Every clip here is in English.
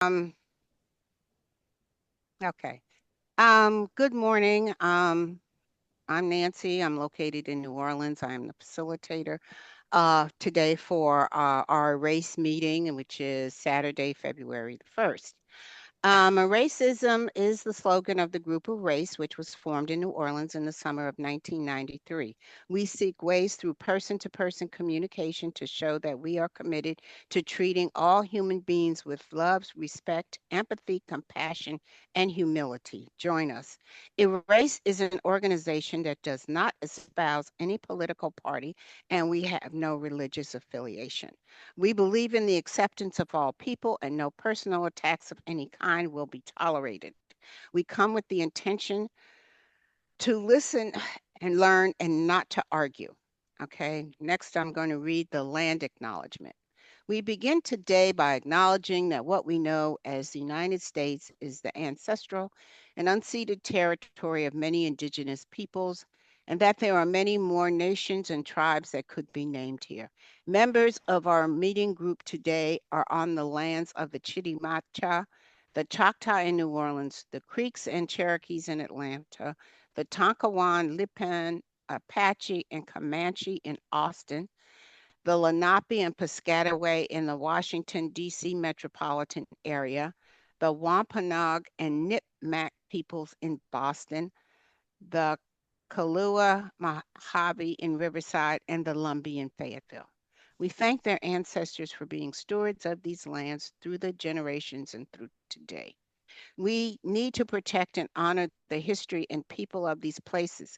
Okay. Good morning. I'm Nancy. I'm located in New Orleans. I'm the facilitator today for our race meeting, which is Saturday, February the 1st. Racism is the slogan of the group of race, which was formed in New Orleans in the summer of 1993. We seek ways through person to person communication to show that we are committed to treating all human beings with love, respect, empathy, compassion, and humility. Join us. Erase is an organization that does not espouse any political party, and we have no religious affiliation. We believe in the acceptance of all people, and no personal attacks of any kind will be tolerated. We come with the intention to listen and learn and not to argue. Okay, next I'm going to read the land acknowledgement. We begin today by acknowledging that what we know as the United States is the ancestral and unceded territory of many indigenous peoples, and that there are many more nations and tribes that could be named here. Members of our meeting group today are on the lands of the Chitimacha, the Choctaw in New Orleans, the Creeks and Cherokees in Atlanta, the Tonkawan, Lipan, Apache, and Comanche in Austin, the Lenape and Piscataway in the Washington, D.C. metropolitan area, the Wampanoag and Nipmuc peoples in Boston, the Kalua Mojave in Riverside, and the Lumbee in Fayetteville. We thank their ancestors for being stewards of these lands through the generations and through today. We need to protect and honor the history and people of these places.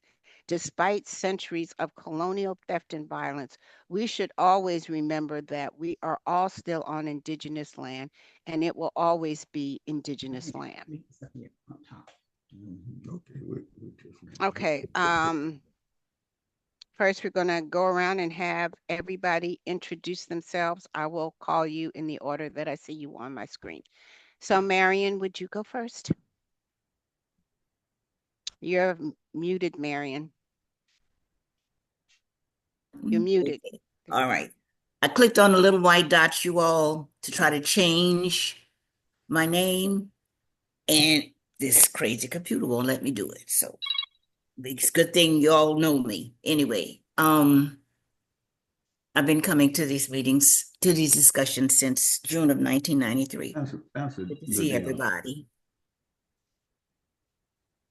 Despite centuries of colonial theft and violence, we should always remember that we are all still on indigenous land and it will always be indigenous land. Okay. First, we're going to go around and have everybody introduce themselves. I will call you in the order that I see you on my screen. So, Marion, would you go first? You're muted, Marion. You're muted. Okay. All right. I clicked on the little white dots, you all, to try to change my name, and this crazy computer won't let me do it. So it's a good thing you all know me. Anyway, I've been coming to these meetings, to these discussions since June of 1993. Good to see everybody.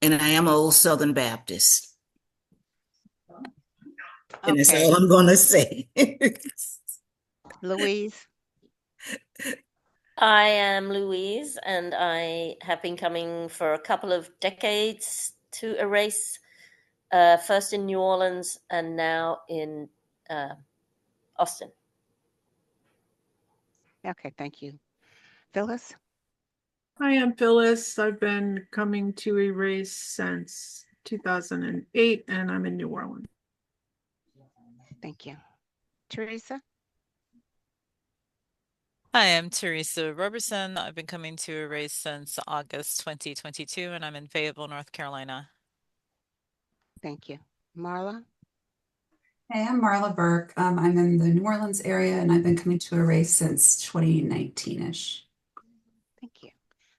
And I am an old Southern Baptist. And that's all Okay. I'm going to say. Louise. I am Louise, and I have been coming for a couple of decades to Erace, first in New Orleans and now in Austin. Okay, thank you. Phyllis? Hi, I'm Phyllis. I've been coming to Erace since 2008, and I'm in New Orleans. Thank you. Teresa? Hi, I'm Teresa Roberson. I've been coming to Erace since August 2022, and I'm in Fayetteville, North Carolina. Thank you. Marla? Hey, I'm Marla Burke. I'm in the New Orleans area, and I've been coming to Erace since 2019-ish. Thank you.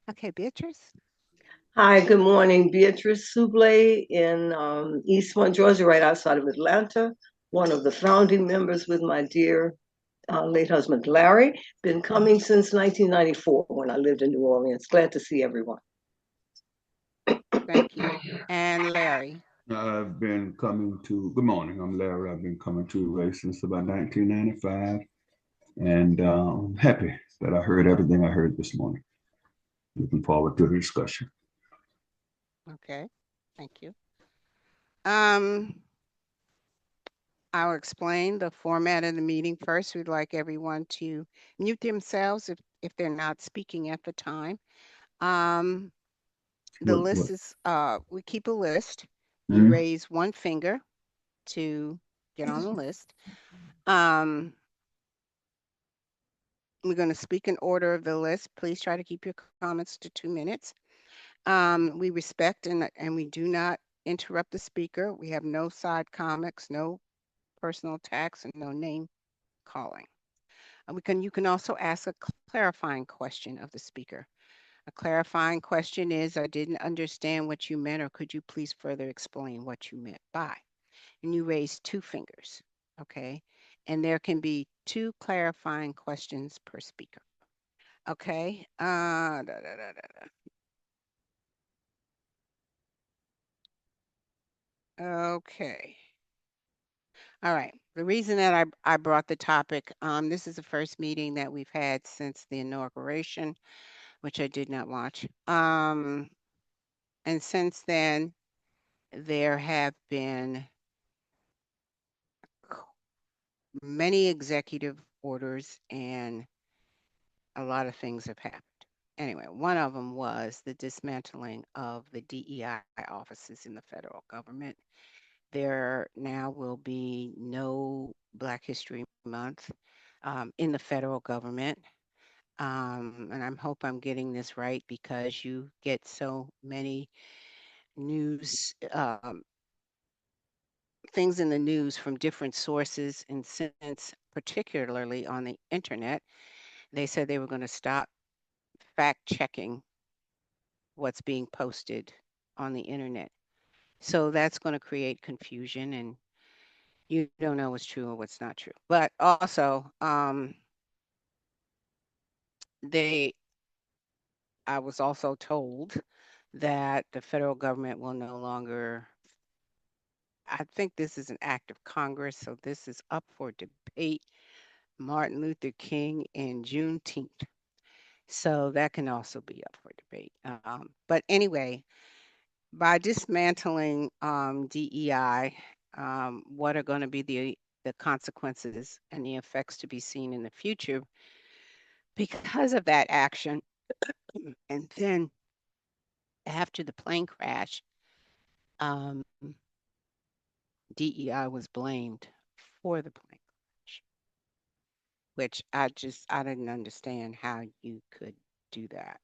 Okay, Beatrice? Hi, good morning. Beatrice Souble in East Point, Georgia, right outside of Atlanta. One of the founding members with my dear late husband, Larry. Been coming since 1994 when I lived in New Orleans. Glad to see everyone. Thank you. And Larry? I've been coming to, good morning, I'm Larry. I've been coming to Erace since about 1995. And I'm happy that I heard everything I heard this morning. Looking forward to the discussion. Okay, thank you. I'll explain the format of the meeting first. We'd like everyone to mute themselves if they're not speaking at the time. The list is, we keep a list. You raise one finger to get on the list. We're going to speak in order of the list. Please try to keep your comments to 2 minutes. We respect and we do not interrupt the speaker. We have no side comments, no personal attacks, and no name calling. You can also ask a clarifying question of the speaker. A clarifying question is, I didn't understand what you meant, or could you please further explain what you meant by? And you raise two fingers, okay? And there can be two clarifying questions per speaker, okay? Okay. All right. The reason that I brought the topic, this is the first meeting that we've had since the inauguration, which I did not watch. And since then, there have been many executive orders and a lot of things have happened. Anyway, one of them was the dismantling of the DEI offices in the federal government. There now will be no Black History Month in the federal government. And I hope I'm getting this right because you get so many news things in the news from different sources. And since, particularly on the internet, they said they were going to stop fact checking what's being posted on the internet. So that's going to create confusion and you don't know what's true or what's not true. But also, they I was also told that the federal government will no longer, I think this is an act of Congress, so this is up for debate. Martin Luther King and Juneteenth. So that can also be up for debate. But anyway, by dismantling DEI, what are going to be the consequences and the effects to be seen in the future because of that action? And then after the plane crash, um, DEI was blamed for the plane crash, which I didn't understand how you could do that.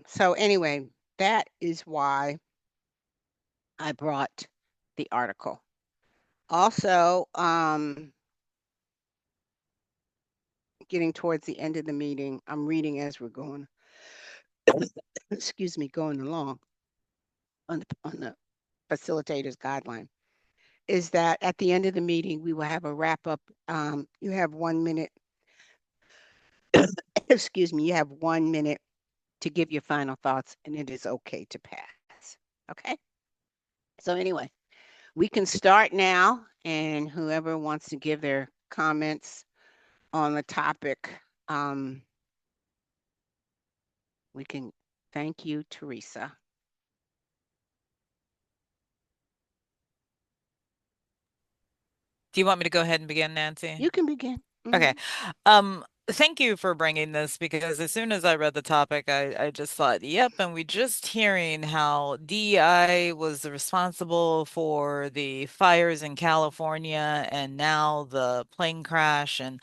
So anyway, that is why I brought the article. Also, getting towards the end of the meeting, I'm reading as we're going, excuse me, going along on the facilitator's guideline, is that at the end of the meeting, we will have a wrap up. You have 1 minute, excuse me, you have 1 minute to give your final thoughts, and it is okay to pass. Okay? So, anyway, we can start now, and whoever wants to give their comments on the topic, we can. Thank you, Teresa. Do you want me to go ahead and begin, Nancy? You can begin. Okay. Mhm. Thank you for bringing this because as soon as I read the topic, I just thought, yep, and we just hearing how DEI was responsible for the fires in California and now the plane crash. And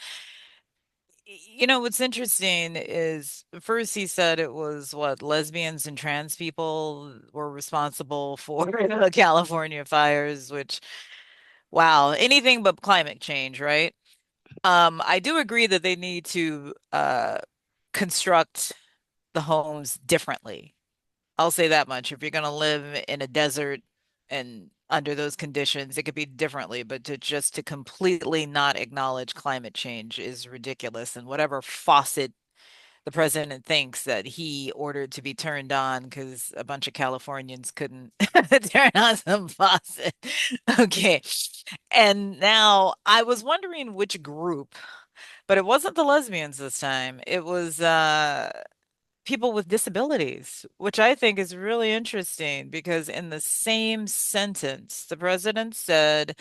what's interesting is first he said it was what lesbians and trans people were responsible for the California fires, which wow, anything but climate change, right? I do agree that they need to construct the homes differently. I'll say that much. If you're going to live in a desert and under those conditions, it could be differently, but to completely not acknowledge climate change is ridiculous. And whatever faucet the president thinks that he ordered to be turned on because a bunch of Californians couldn't turn on some faucet. Okay. And now I was wondering which group, but it wasn't the lesbians this time. It was people with disabilities, which I think is really interesting because in the same sentence, the president said,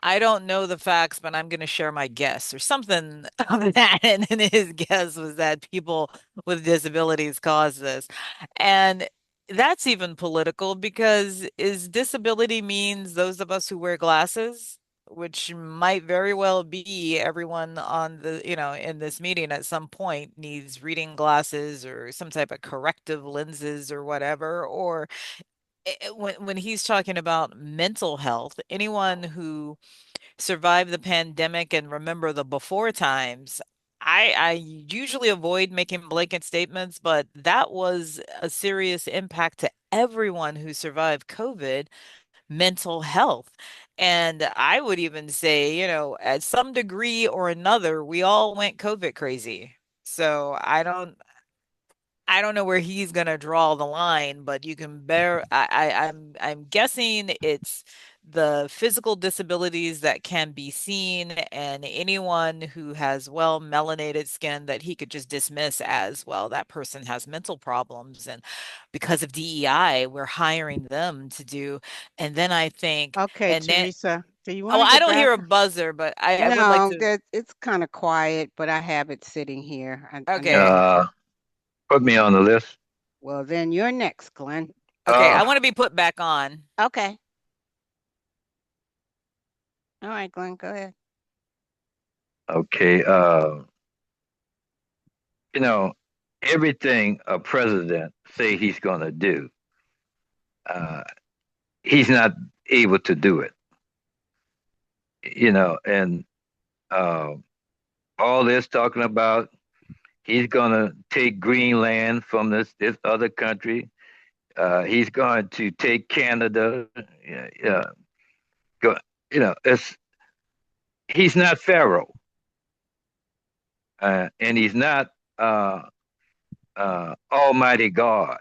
I don't know the facts, but I'm going to share my guess or something of that. And his guess was that people with disabilities cause this. And that's even political because is disability means those of us who wear glasses, which might very well be everyone on in this meeting at some point needs reading glasses or some type of corrective lenses or whatever, or when he's talking about mental health, anyone who survive the pandemic and remember the before times, I usually avoid making blanket statements, but that was a serious impact to everyone who survived COVID, mental health. And I would even say, at some degree or another, we all went COVID crazy. So I don't know where he's gonna draw the line, but you can bear. I'm guessing it's the physical disabilities that can be seen, and anyone who has well melanated skin that he could just dismiss as well. That person has mental problems, and because of DEI, we're hiring them to do. And then I think, Okay, and then Teresa, do you want oh, to I get don't back? hear a buzzer, but I would like No, to. that it's kind of quiet, but I have it sitting here. I know Okay, you. Uh, Put me on the list. Well, then you're next, Glenn. okay, I Uh, want to be put back on. Okay. All right, Glenn, go ahead. okay. You know, everything a president say he's going to do, uh, he's not able to do it. And uh, all this talking about he's going to take Greenland from this other country. He's going to take Canada. Yeah, yeah. Go, it's he's not Pharaoh, and he's not uh, Almighty God.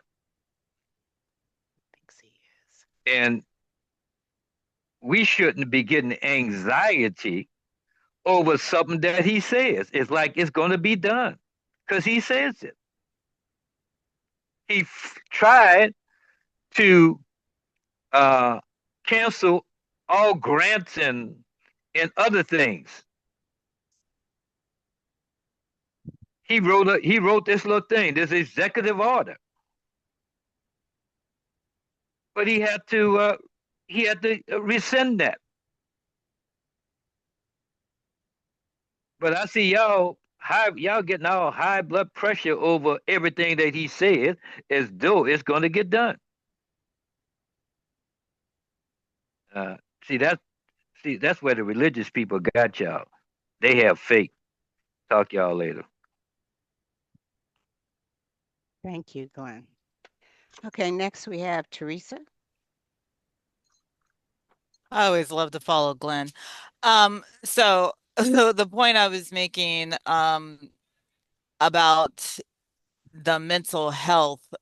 Thinks he is. And we shouldn't be getting anxiety over something that he says. It's like it's going to be done because he says it. Tried to uh, cancel all grants and other things. He wrote this little thing, this executive order, but he had to rescind that. But I see y'all getting all high blood pressure over everything that he says as though it's going to get done. Uh, see that that's where the religious people got y'all. They have faith. Talk y'all later. Thank you, Glenn. Okay, next we have Teresa. I always love to follow Glenn. So the point I was making about the mental health,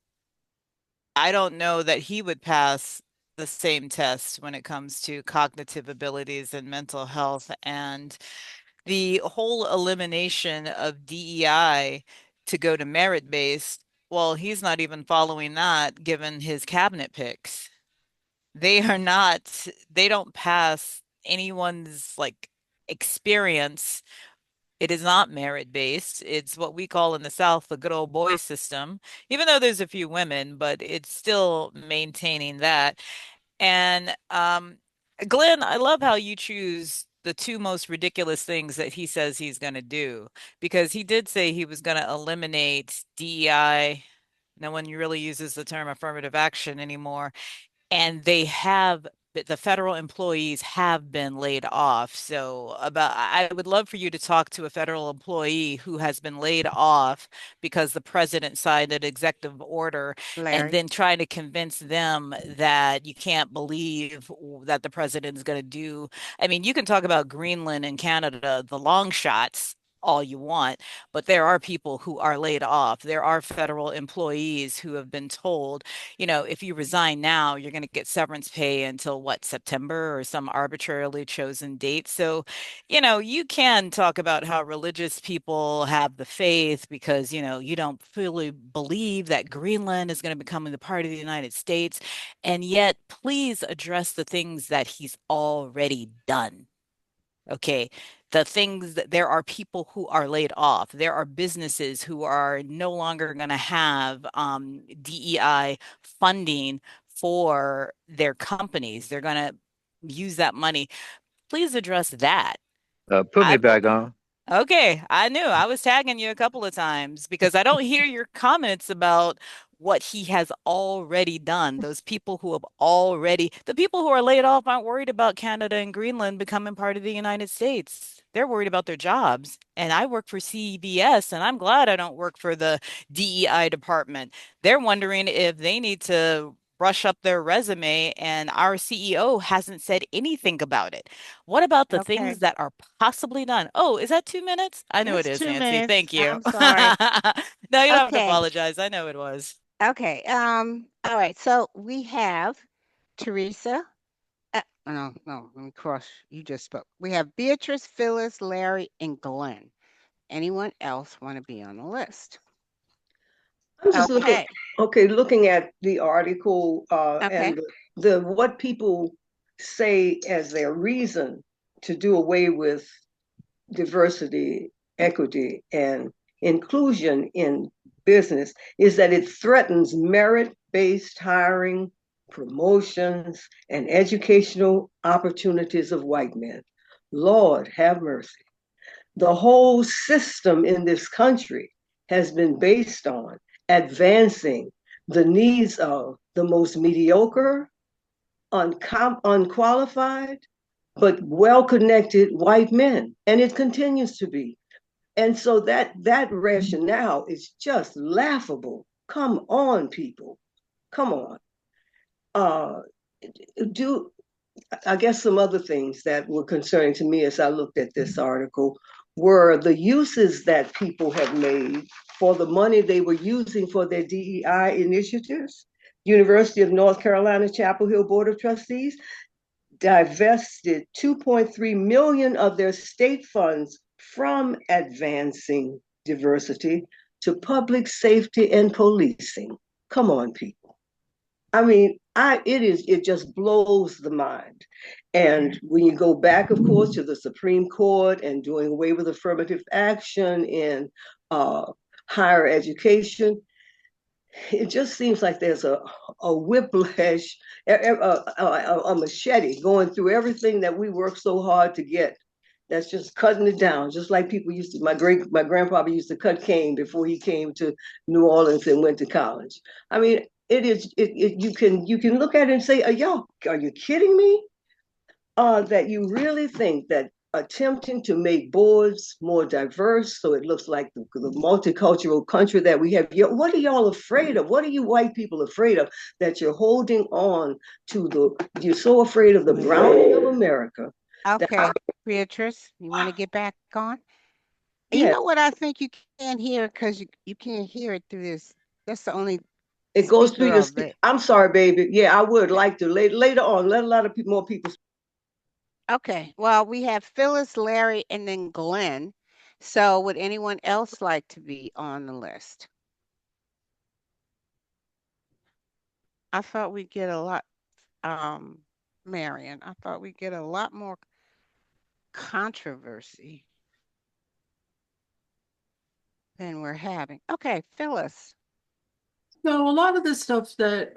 I don't know that he would pass the same test when it comes to cognitive abilities and mental health. And the whole elimination of DEI to go to merit based, well, he's not even following that given his cabinet picks. They don't pass anyone's like experience. It is not merit based. It's what we call in the South the good old boy system, even though there's a few women, but it's still maintaining that. And Glenn, I love how you choose the two most ridiculous things that he says he's going to do, because he did say he was going to eliminate DEI. No one really uses the term affirmative action anymore, and the federal employees have been laid off. So I would love for you to talk to a federal employee who has been laid off because the president signed an executive order, and Larry. then trying to convince them that you can't believe that the president is going to do. I mean, you can talk about Greenland and Canada, the long shots, all you want, but there are people who are laid off. There are federal employees who have been told, if you resign now, you're going to get severance pay until what, September or some arbitrarily chosen date. So, you can talk about how religious people have the faith because, you don't fully believe that Greenland is going to become the part of the United States. And yet, please address the things that he's already done. Okay. The things that there are people who are laid off. There are businesses who are no longer going to have DEI funding for their companies. They're going to use that money. Please address that. Put me I back on. Okay, I knew I was tagging you a couple of times because I don't hear your comments about what he has already done. Those people who have already, the people who are laid off aren't worried about Canada and Greenland becoming part of the United States. They're worried about their jobs. And I work for CBS, and I'm glad I don't work for the DEI department. They're wondering if they need to brush up their resume, and our CEO hasn't said anything about it. What about the Okay. things that are possibly done? Oh, is that 2 minutes? I know it It's is, two Nancy. minutes. Thank you. I'm sorry. No, you don't have to Okay. apologize. I know it was. Okay. All right. So we have Teresa. No, no, let me cross. You just spoke. We have Beatrice, Phyllis, Larry, and Glenn. Anyone else want to be on the list? I'm just looking, Okay. okay, looking at the article Okay. and the what people say as their reason to do away with diversity, equity, and inclusion in business is that it threatens merit-based hiring, promotions, and educational opportunities of white men. Lord have mercy. The whole system in this country has been based on advancing the needs of the most mediocre, unqualified, but well-connected white men, and it continues to be. And so that rationale is just laughable. Come on, people. Come on. Uh, do I guess some other things that were concerning to me as I looked at this article were the uses that people have made for the money they were using for their DEI initiatives. University of North Carolina Chapel Hill Board of Trustees divested 2.3 million of their state funds from advancing diversity to public safety and policing. Come on, people. I mean, it just blows the mind. And when you go back, of course, to the Supreme Court and doing away with affirmative action in uh, higher education, it just seems like there's a whiplash, a machete going through everything that we work so hard to get. That's just cutting it down, just like people used to. My grandfather used to cut cane before he came to New Orleans and went to college. I mean, you can look at it and say, "Yo, are you kidding me?" That you really think that attempting to make boards more diverse so it looks like the multicultural country that we have. What are y'all afraid of? What are you white people afraid of that you're holding on to you're so afraid of the browning of America that Okay. Beatrice, you want to get back on? You yeah, know what I think you can't hear because you can't hear it through this. That's the only it goes through speaker your, of it. I'm sorry, baby. Yeah, I would like to later on, let a lot of people, more people. Okay. Well, we have Phyllis, Larry, and then Glenn. So would anyone else like to be on the list? I thought we'd get a lot, um, Marion, I thought we'd get a lot more controversy than we're having. Okay, Phyllis. So a lot of the stuff that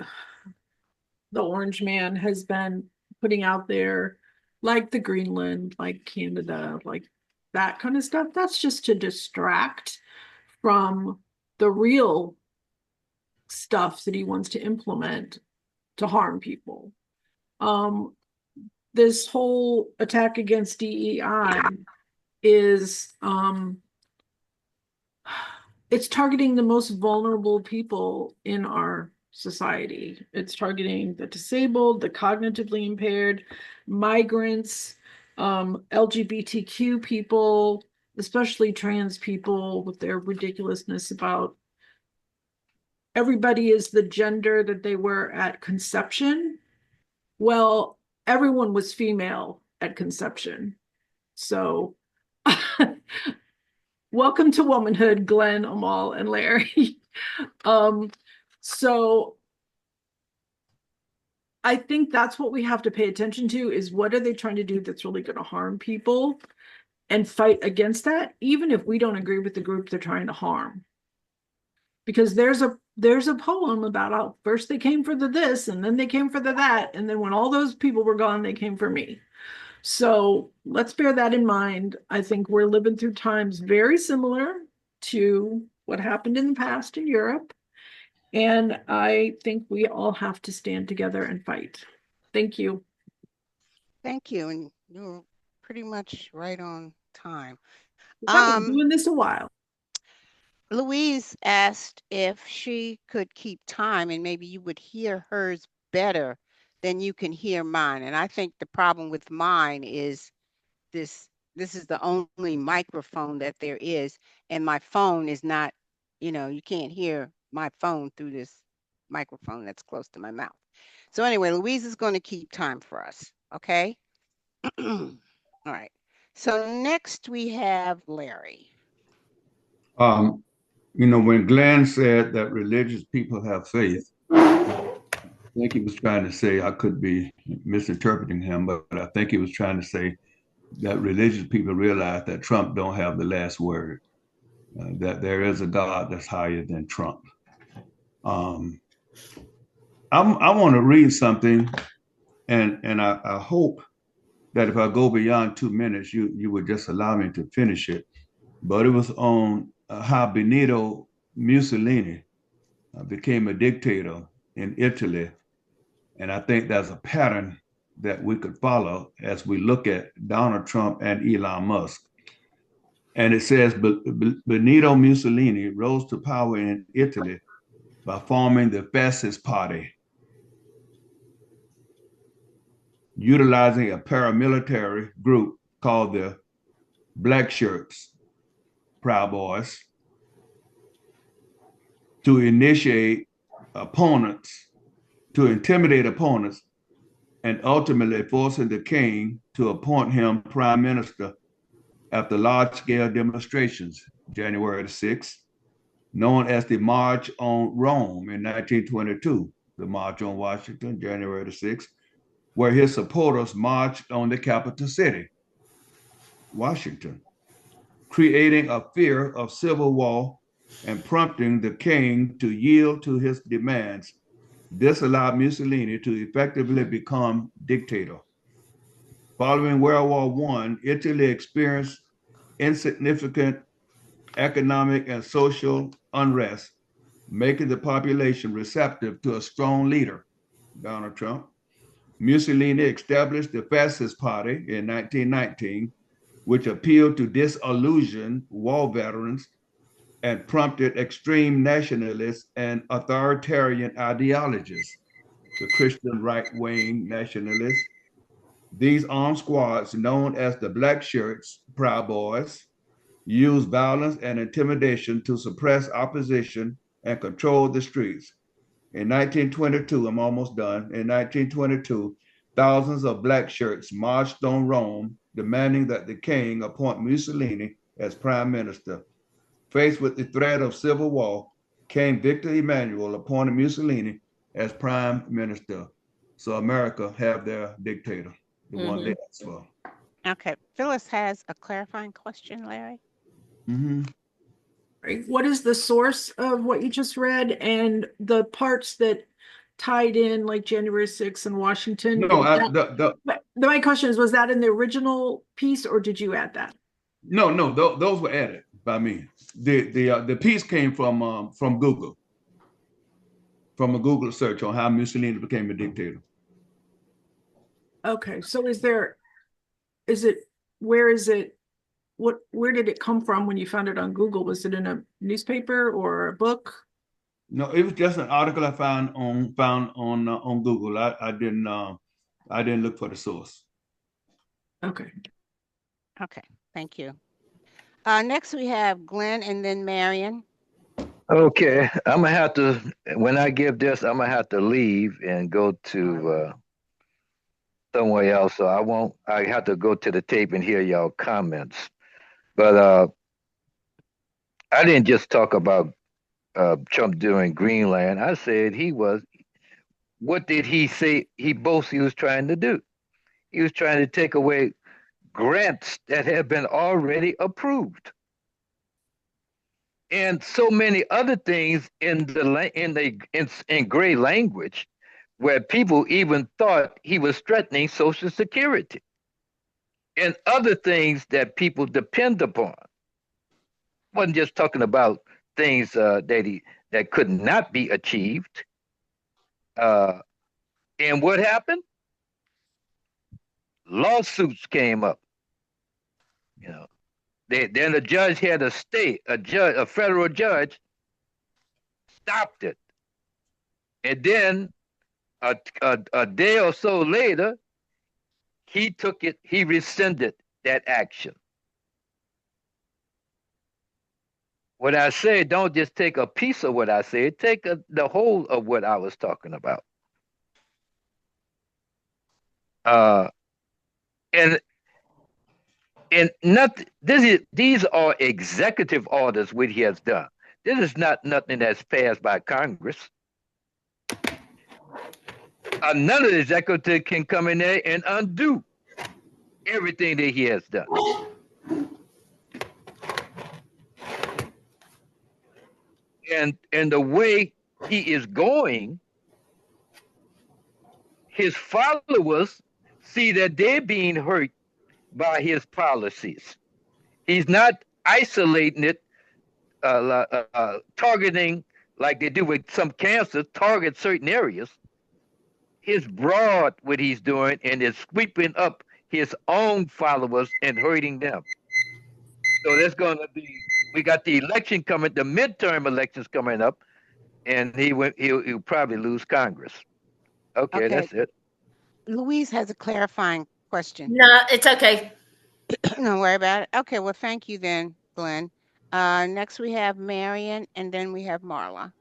the Orange Man has been putting out there, like the Greenland, like Canada, like that kind of stuff, that's just to distract from the real stuff that he wants to implement to harm people. Um, this whole attack against DEI is it's targeting the most vulnerable people in our society. It's targeting the disabled, the cognitively impaired, migrants, LGBTQ people, especially trans people with their ridiculousness about everybody is the gender that they were at conception. Well, everyone was female at conception. So welcome to womanhood, Glenn, Amal, and Larry. um, so I think that's what we have to pay attention to is what are they trying to do that's really going to harm people and fight against that, even if we don't agree with the group they're trying to harm. Because there's a poem about how first they came for the this and then they came for the that, and then when all those people were gone, they came for me. So let's bear that in mind. I think we're living through times very similar to what happened in the past in Europe. And I think we all have to stand together and fight. Thank you. Thank you. And you're pretty much right on time. I've been Um, doing this a while. Louise asked if she could keep time and maybe you would hear hers better than you can hear mine. And I think the problem with mine is this is the only microphone that there is, and my phone is not, you can't hear my phone through this microphone that's close to my mouth. So anyway, Louise is going to keep time for us, okay? All right. So next we have Larry. Um, when Glenn said that religious people have faith, I think he was trying to say, I could be misinterpreting him, but I think he was trying to say that religious people realize that Trump don't have the last word, that there is a God that's higher than Trump. Um, I want to read something, and I hope that if I go beyond 2 minutes, you would just allow me to finish it. But it was on how Benito Mussolini became a dictator in Italy. And I think there's a pattern that we could follow as we look at Donald Trump and Elon Musk. And it says Benito Mussolini rose to power in Italy by forming the Fascist Party, utilizing a paramilitary group called the Black Shirts, Proud Boys, to initiate opponents, to intimidate opponents, and ultimately forcing the king to appoint him prime minister after large-scale demonstrations, January the 6th, known as the March on Rome in 1922, the March on Washington, January the 6th, where his supporters marched on the capital city, Washington, creating a fear of civil war and prompting the king to yield to his demands. This allowed Mussolini to effectively become dictator. Following World War I, Italy experienced insignificant economic and social unrest, making the population receptive to a strong leader, Donald Trump. Mussolini established the Fascist Party in 1919, which appealed to disillusioned war veterans and prompted extreme nationalist and authoritarian ideologies. The Christian right wing nationalists. These armed squads, known as the Black Shirts, Proud Boys, used violence and intimidation to suppress opposition and control the streets. In 1922, I'm almost done. In 1922, thousands of black shirts marched on Rome, demanding that the king appoint Mussolini as prime minister. Faced with the threat of civil war, King Victor Emmanuel appointed Mussolini as prime minister. So America have their dictator, the one they asked for. Okay. Phyllis has a clarifying question, Larry. Mm-hmm. Right. What is the source of what you just read and the parts that tied in, like January 6th and Washington? No, My question is, was that in the original piece or did you add that? no, those were added by me. The piece came from Google, from a Google search on how Mussolini became a dictator. Okay, so where is it, where did it come from when you found it on Google? Was it in a newspaper or a book? No, it was just an article I found on Google. I didn't look for the source. Okay. Okay. Thank you. Next we have Glenn and then Marion. Okay, I'm gonna have to. When I give this, I'm gonna have to leave and go to somewhere else. So I won't. I have to go to the tape and hear y'all comments. But I didn't just talk about Trump doing Greenland. I said he was. What did he say? He was trying to do. He was trying to take away grants that had been already approved, and so many other things in gray language, where people even thought he was threatening Social Security and other things that people depend upon. Wasn't just talking about things that could not be achieved. Uh, and what happened? Lawsuits came up. You know, then the judge had to stay. A federal judge, stopped it, and then a day or so later, he took it. He rescinded that action. What I say, don't just take a piece of what I say. Take the whole of what I was talking about. Uh, and not this is these are executive orders what he has done. This is not nothing that's passed by Congress. Another executive can come in there and undo everything that he has done. And the way he is going, his followers see that they're being hurt by his policies. He's not isolating it, targeting like they do with some cancers, target certain areas. His broad what he's doing and is sweeping up his own followers and hurting them. So there's going to be we got the election coming, the midterm elections coming up, and he'll probably lose Congress. Okay, Okay. that's it. Louise has a clarifying question. No, it's okay. Don't worry about it. Okay, well, thank you then, Glenn. Next we have Marion, and then we have Marla.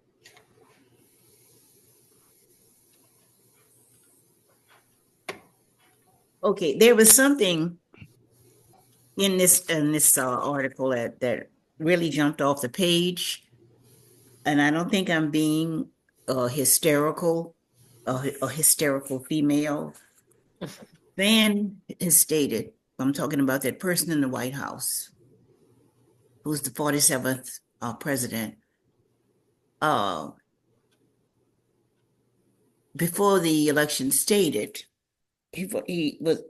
Okay, there was something in this article that really jumped off the page, and I don't think I'm being hysterical, a hysterical female. Van has stated, I'm talking about that person in the White House, who's the 47th president. Before the election stated, he was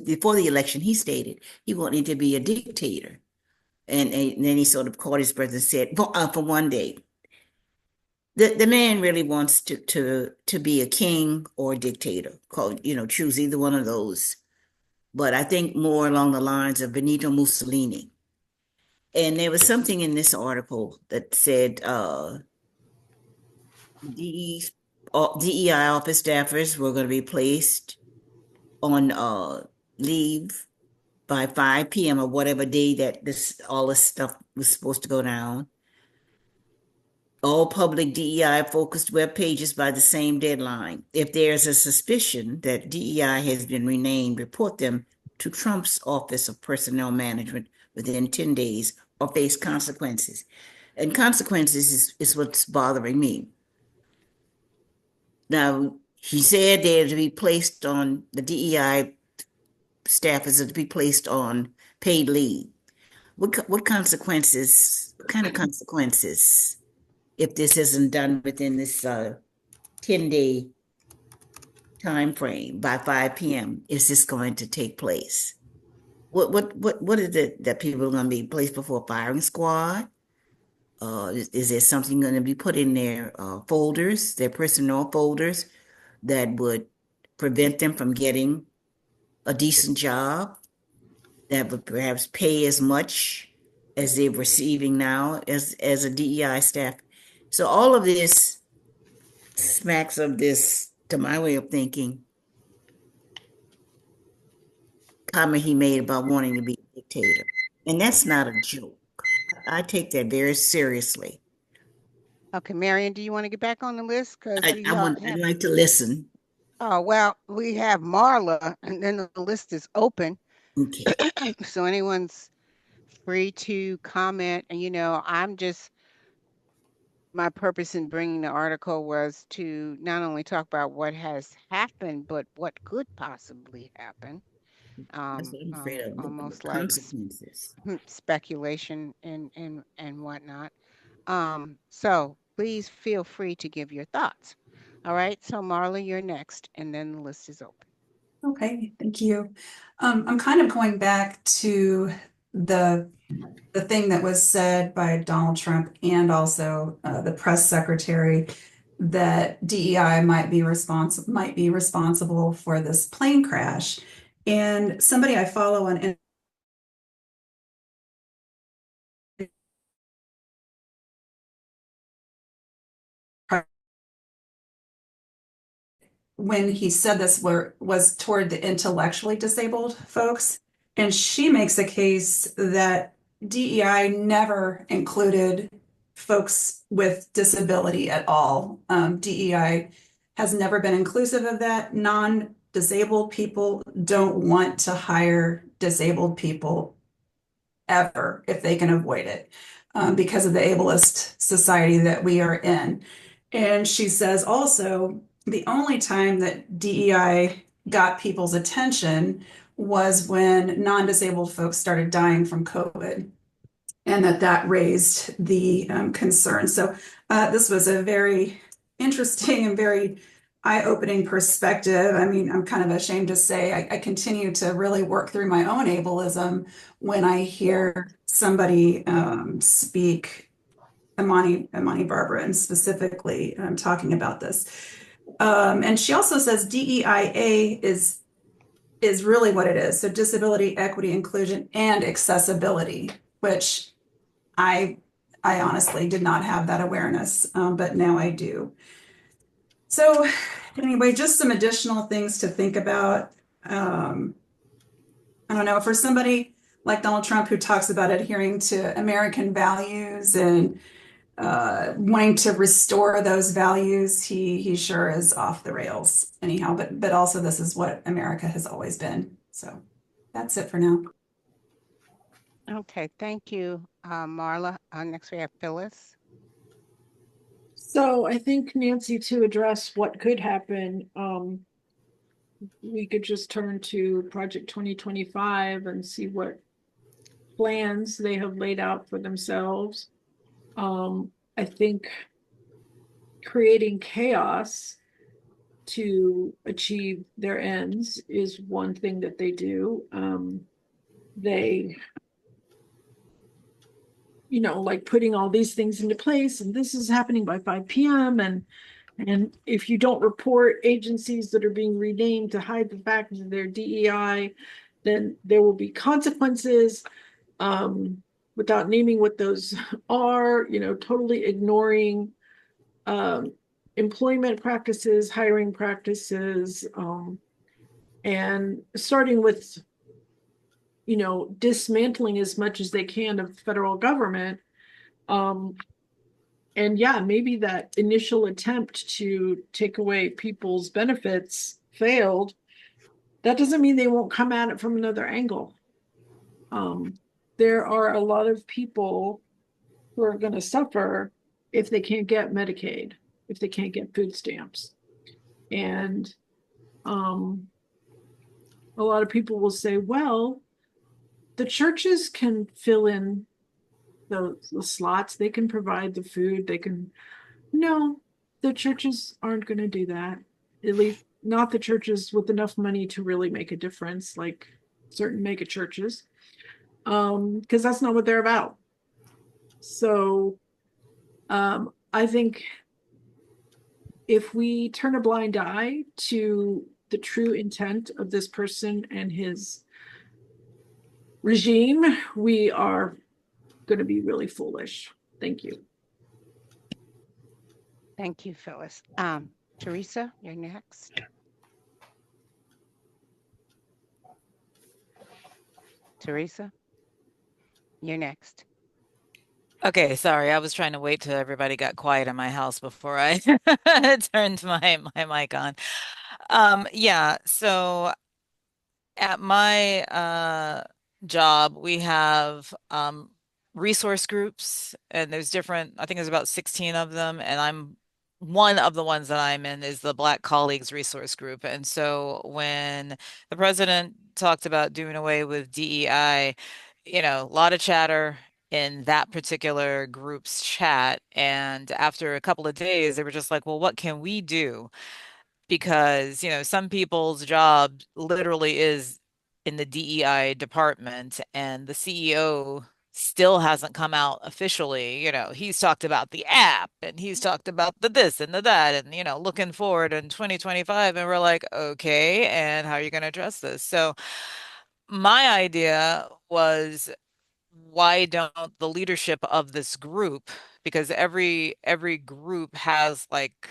before the election, he stated he wanted to be a dictator. And then he sort of caught his breath and said, for one day, the man really wants to be a king or a dictator, choose either one of those. But I think more along the lines of Benito Mussolini. And there was something in this article that said DEI office staffers were going to be placed on leave by 5 p.m. or whatever day that all this stuff was supposed to go down. All public DEI focused web pages by the same deadline. If there's a suspicion that DEI has been renamed, report them to Trump's Office of Personnel Management within 10 days or face consequences. And consequences is what's bothering me. Now, he said they're to be placed on, the DEI staff is to be placed on paid leave. What consequences, what kind of consequences, if this isn't done within this 10-day time frame by 5 p.m., is this going to take place? What is it that people are going to be placed before a firing squad? Is there something going to be put in their folders, their personnel folders, that would prevent them from getting a decent job, that would perhaps pay as much as they're receiving now as a DEI staff? So all of this smacks of this, to my way of thinking, comment he made about wanting to be a dictator. And that's not a joke. I take that very seriously. Okay, Marion, do you want to get back on the list? Because I, we I want, I'd have, like to listen. oh, well, we have Marla, and then the list is open. Okay. So anyone's free to comment. And, my purpose in bringing the article was to not only talk about what has happened, but what could possibly happen. That's what I'm afraid of. The Almost like consequences. speculation and whatnot. So please feel free to give your thoughts. All right, so Marla, you're next, and then the list is open. Okay, thank you. I'm kind of going back to the thing that was said by Donald Trump and also the press secretary that DEI might be responsible for this plane crash. And somebody I follow on when he said this was toward the intellectually disabled folks. And she makes a case that DEI never included folks with disability at all. DEI has never been inclusive of that. Non-disabled people don't want to hire disabled people ever if they can avoid it because of the ableist society that we are in. And she says also the only time that DEI got people's attention was when non-disabled folks started dying from COVID and that raised the concern. So this was a very interesting and very eye-opening perspective. I mean, I'm kind of ashamed to say I continue to really work through my own ableism when I hear somebody speak, Amani Barbara, and specifically talking about this. And she also says DEIA is really what it is. So disability, equity, inclusion, and accessibility, which I I honestly did not have that awareness, but now I do. So anyway, just some additional things to think about. I don't know, for somebody like Donald Trump who talks about adhering to American values and wanting to restore those values, he sure is off the rails anyhow. But also this is what America has always been. So that's it for now. Okay, thank you, Marla. Next we have Phyllis. So I think, Nancy, to address what could happen, we could just turn to Project 2025 and see what plans they have laid out for themselves. I think creating chaos to achieve their ends is one thing that they do. They, like putting all these things into place, and this is happening by 5 p.m. And if you don't report agencies that are being renamed to hide the fact that they're DEI, then there will be consequences without naming what those are, totally ignoring employment practices, hiring practices, and starting with, dismantling as much as they can of the federal government. And yeah, maybe that initial attempt to take away people's benefits failed. That doesn't mean they won't come at it from another angle. There are a lot of people who are going to suffer if they can't get Medicaid, if they can't get food stamps. And a lot of people will say, well, the churches can fill in the slots, they can provide the food, they can. No, the churches aren't going to do that. At least not the churches with enough money to really make a difference, like certain mega churches, because that's not what they're about. So I think if we turn a blind eye to the true intent of this person and his regime, we are going to be really foolish. Thank you. Thank you, Phyllis. Teresa, you're next. Teresa, you're next. Okay, sorry. I was trying to wait till everybody got quiet in my house before I turned my mic on. Yeah, so at my job, we have resource groups, and there's different, I think there's about 16 of them, and I'm one of the ones that I'm in is the Black Colleagues Resource Group. And so when the president talked about doing away with DEI, a lot of chatter in that particular group's chat. And after a couple of days, they were just like, well, what can we do? Because, some people's job literally is in the DEI department, and the CEO still hasn't come out officially. He's talked about the app and he's talked about the this and the that, and looking forward in 2025, and we're like, okay, and how are you going to address this? So my idea was, why don't the leadership of this group, because every group has like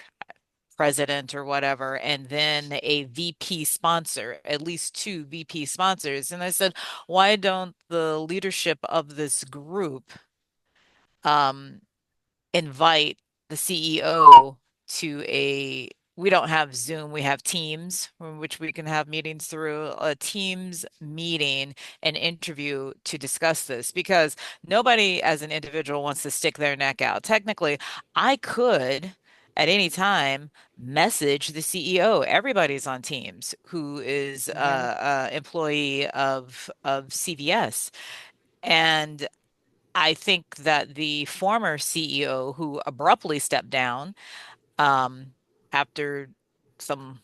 president or whatever, and then a VP sponsor, at least two VP sponsors. And I said, why don't the leadership of this group um, invite the CEO to we don't have Zoom, we have Teams, which we can have meetings through, a Teams meeting, an interview to discuss this, because nobody as an individual wants to stick their neck out. Technically, I could at any time message the CEO. Everybody's on Teams who is Mhm. employee of CVS. And I think that the former CEO, who abruptly stepped down after some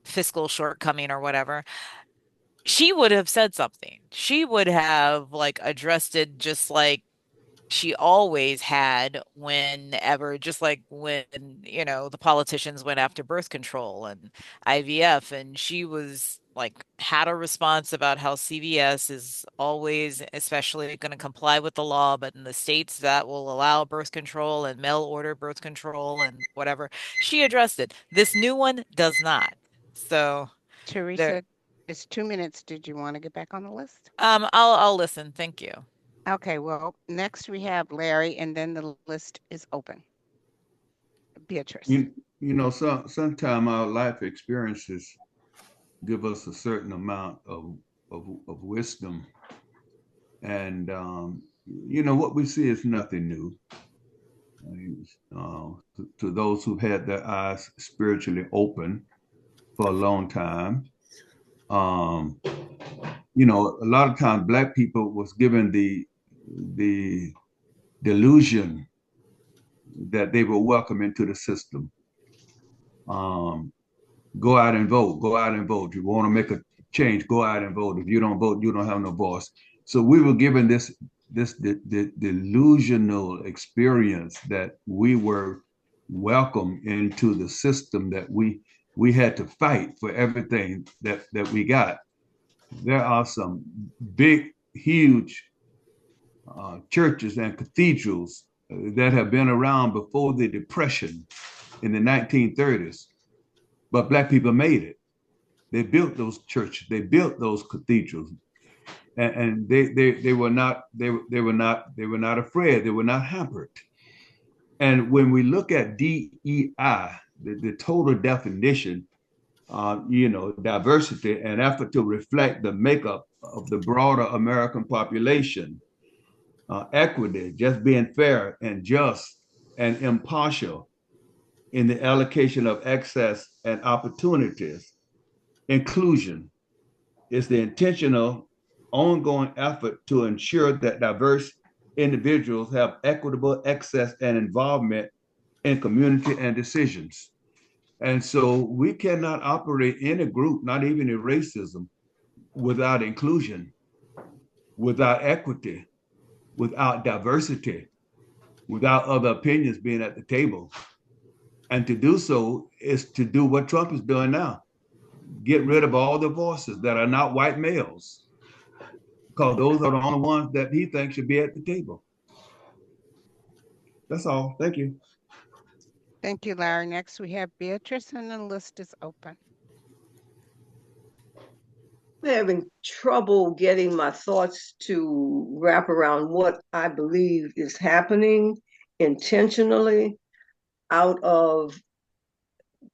fiscal shortcoming or whatever, she would have said something. She would have like addressed it, just like she always had, whenever, just like when, the politicians went after birth control and IVF, and she was like, had a response about how CVS is always, especially going to comply with the law, but in the states that will allow birth control and mail order birth control and whatever, she addressed it. This new one does not. So there, Teresa, it's 2 minutes. Did you want to get back on the list? I'll listen. Thank you. Okay, well, next we have Larry, and then the list is open. Beatrice. Sometimes our life experiences give us a certain amount of wisdom. And, what we see is nothing new. To those who've had their eyes spiritually open for a long time, um, a lot of times Black people was given the delusion that they were welcome into the system. Um, Go out and vote. Go out and vote. You want to make a change, go out and vote. If you don't vote, you don't have no voice. So we were given this delusional experience that we were welcome into the system, that we had to fight for everything that we got. There are some big, huge churches and cathedrals that have been around before the Depression in the 1930s, but Black people made it. They built those churches. They built those cathedrals, and they were not afraid. They were not hampered. And when we look at DEI, the total definition, diversity, and effort to reflect the makeup of the broader American population, equity, just being fair and just and impartial in the allocation of access and opportunities, inclusion is the intentional, ongoing effort to ensure that diverse individuals have equitable access and involvement in community and decisions. And so we cannot operate in a group, not even in racism, without inclusion, without equity, without diversity, without other opinions being at the table. And to do so is to do what Trump is doing now: get rid of all the voices that are not white males, because those are the only ones that he thinks should be at the table. That's all. Thank you. Thank you, Larry. Next we have Beatrice, and the list is open. I'm having trouble getting my thoughts to wrap around what I believe is happening intentionally out of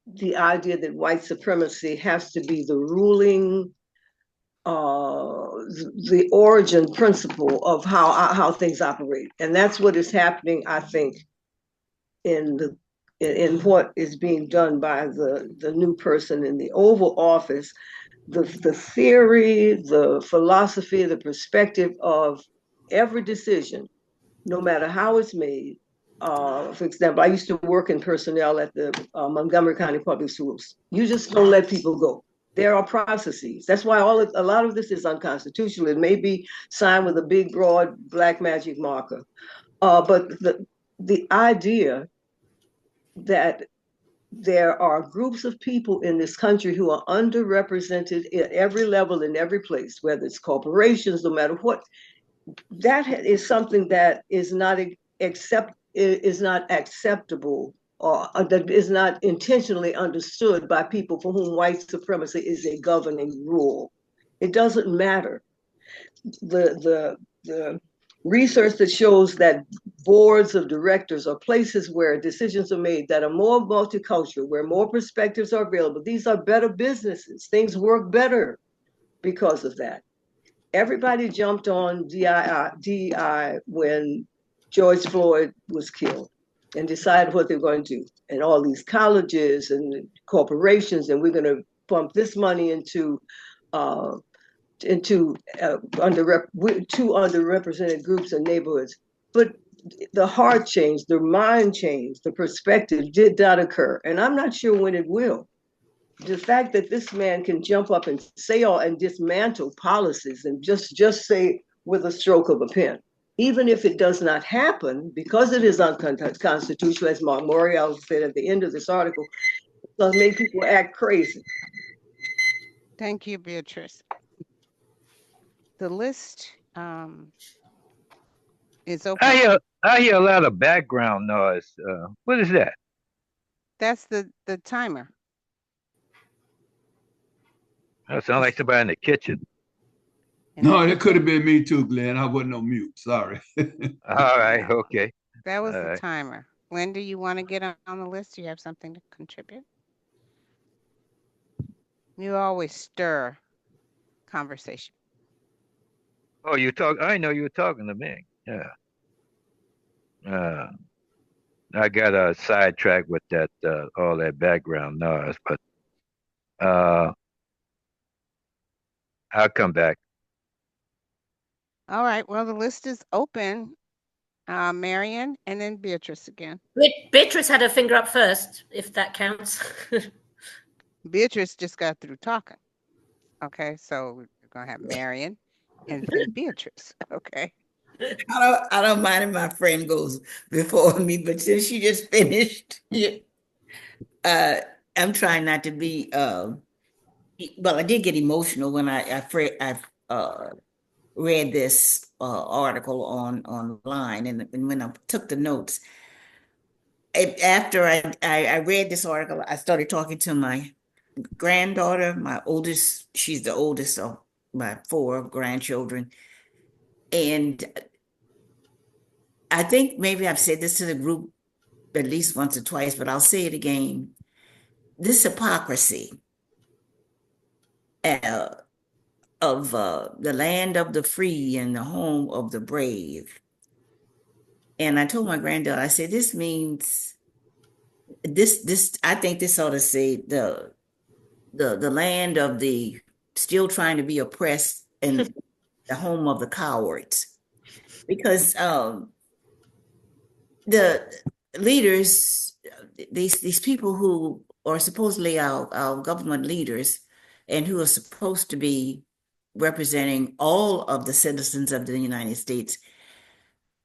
the idea that white supremacy has to be the ruling, the origin principle of how things operate. And that's what is happening, I think, in what is being done by the new person in the Oval Office. The theory, the philosophy, the perspective of every decision, no matter how it's made. For example, I used to work in personnel at the Montgomery County Public Schools. You just don't let people go. There are processes. That's why a lot of this is unconstitutional. It may be signed with a big, broad black magic marker. But the idea that there are groups of people in this country who are underrepresented at every level in every place, whether it's corporations, no matter what, that is something that is not acceptable, or that is not intentionally understood by people for whom white supremacy is a governing rule. It doesn't matter. The research that shows that boards of directors are places where decisions are made that are more multicultural, where more perspectives are available. These are better businesses. Things work better because of that. Everybody jumped on DEI when George Floyd was killed and decided what they're going to do. And all these colleges and corporations, and we're going to pump this money into two underrepresented groups and neighborhoods. But the heart change, the mind change, the perspective did not occur. And I'm not sure when it will. The fact that this man can jump up and say all and dismantle policies and just say with a stroke of a pen, even if it does not happen, because it is unconstitutional, as Mark Morial said at the end of this article, it does make people act crazy. Thank you, Beatrice. The list is open. I hear a lot of background noise. What is that? That's the timer. That sounds like somebody in the kitchen. No, it could have been me too, Glenn. I wasn't on mute. Sorry. All right, okay. That was All the right. timer. Linda, you want to get on the list? Do you have something to contribute? You always stir conversation. Oh, you talk. I know you were talking to me. Yeah. I got sidetracked with that all that background noise, but I'll come back. All right. Well, the list is open. Marion, and then Beatrice again. Beatrice had her finger up first, if that counts. Beatrice just got through talking. Okay, so we're gonna have Marion and then Beatrice. Okay. I don't mind if my friend goes before me, but since she just finished, I'm trying not to be. Well, I did get emotional when I read this article online, and when I took the notes. After I read this article, I started talking to my granddaughter, my oldest. She's the oldest of my 4 grandchildren, and I think maybe I've said this to the group at least once or twice, but I'll say it again. This hypocrisy uh, of the land of the free and the home of the brave. And I told my granddaughter, I said, this means this. I think this ought to say the land of the still trying to be oppressed and the home of the cowards, because the leaders, these people who are supposedly our government leaders and who are supposed to be representing all of the citizens of the United States.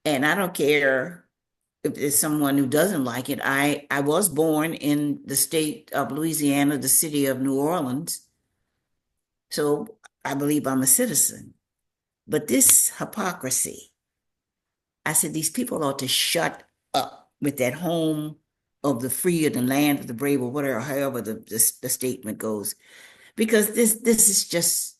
And I don't care if there's someone who doesn't like it. I was born in the state of Louisiana, the city of New Orleans. So I believe I'm a citizen. But this hypocrisy, I said, these people ought to shut up with that home of the free or the land of the brave or whatever, however the statement goes, because this is just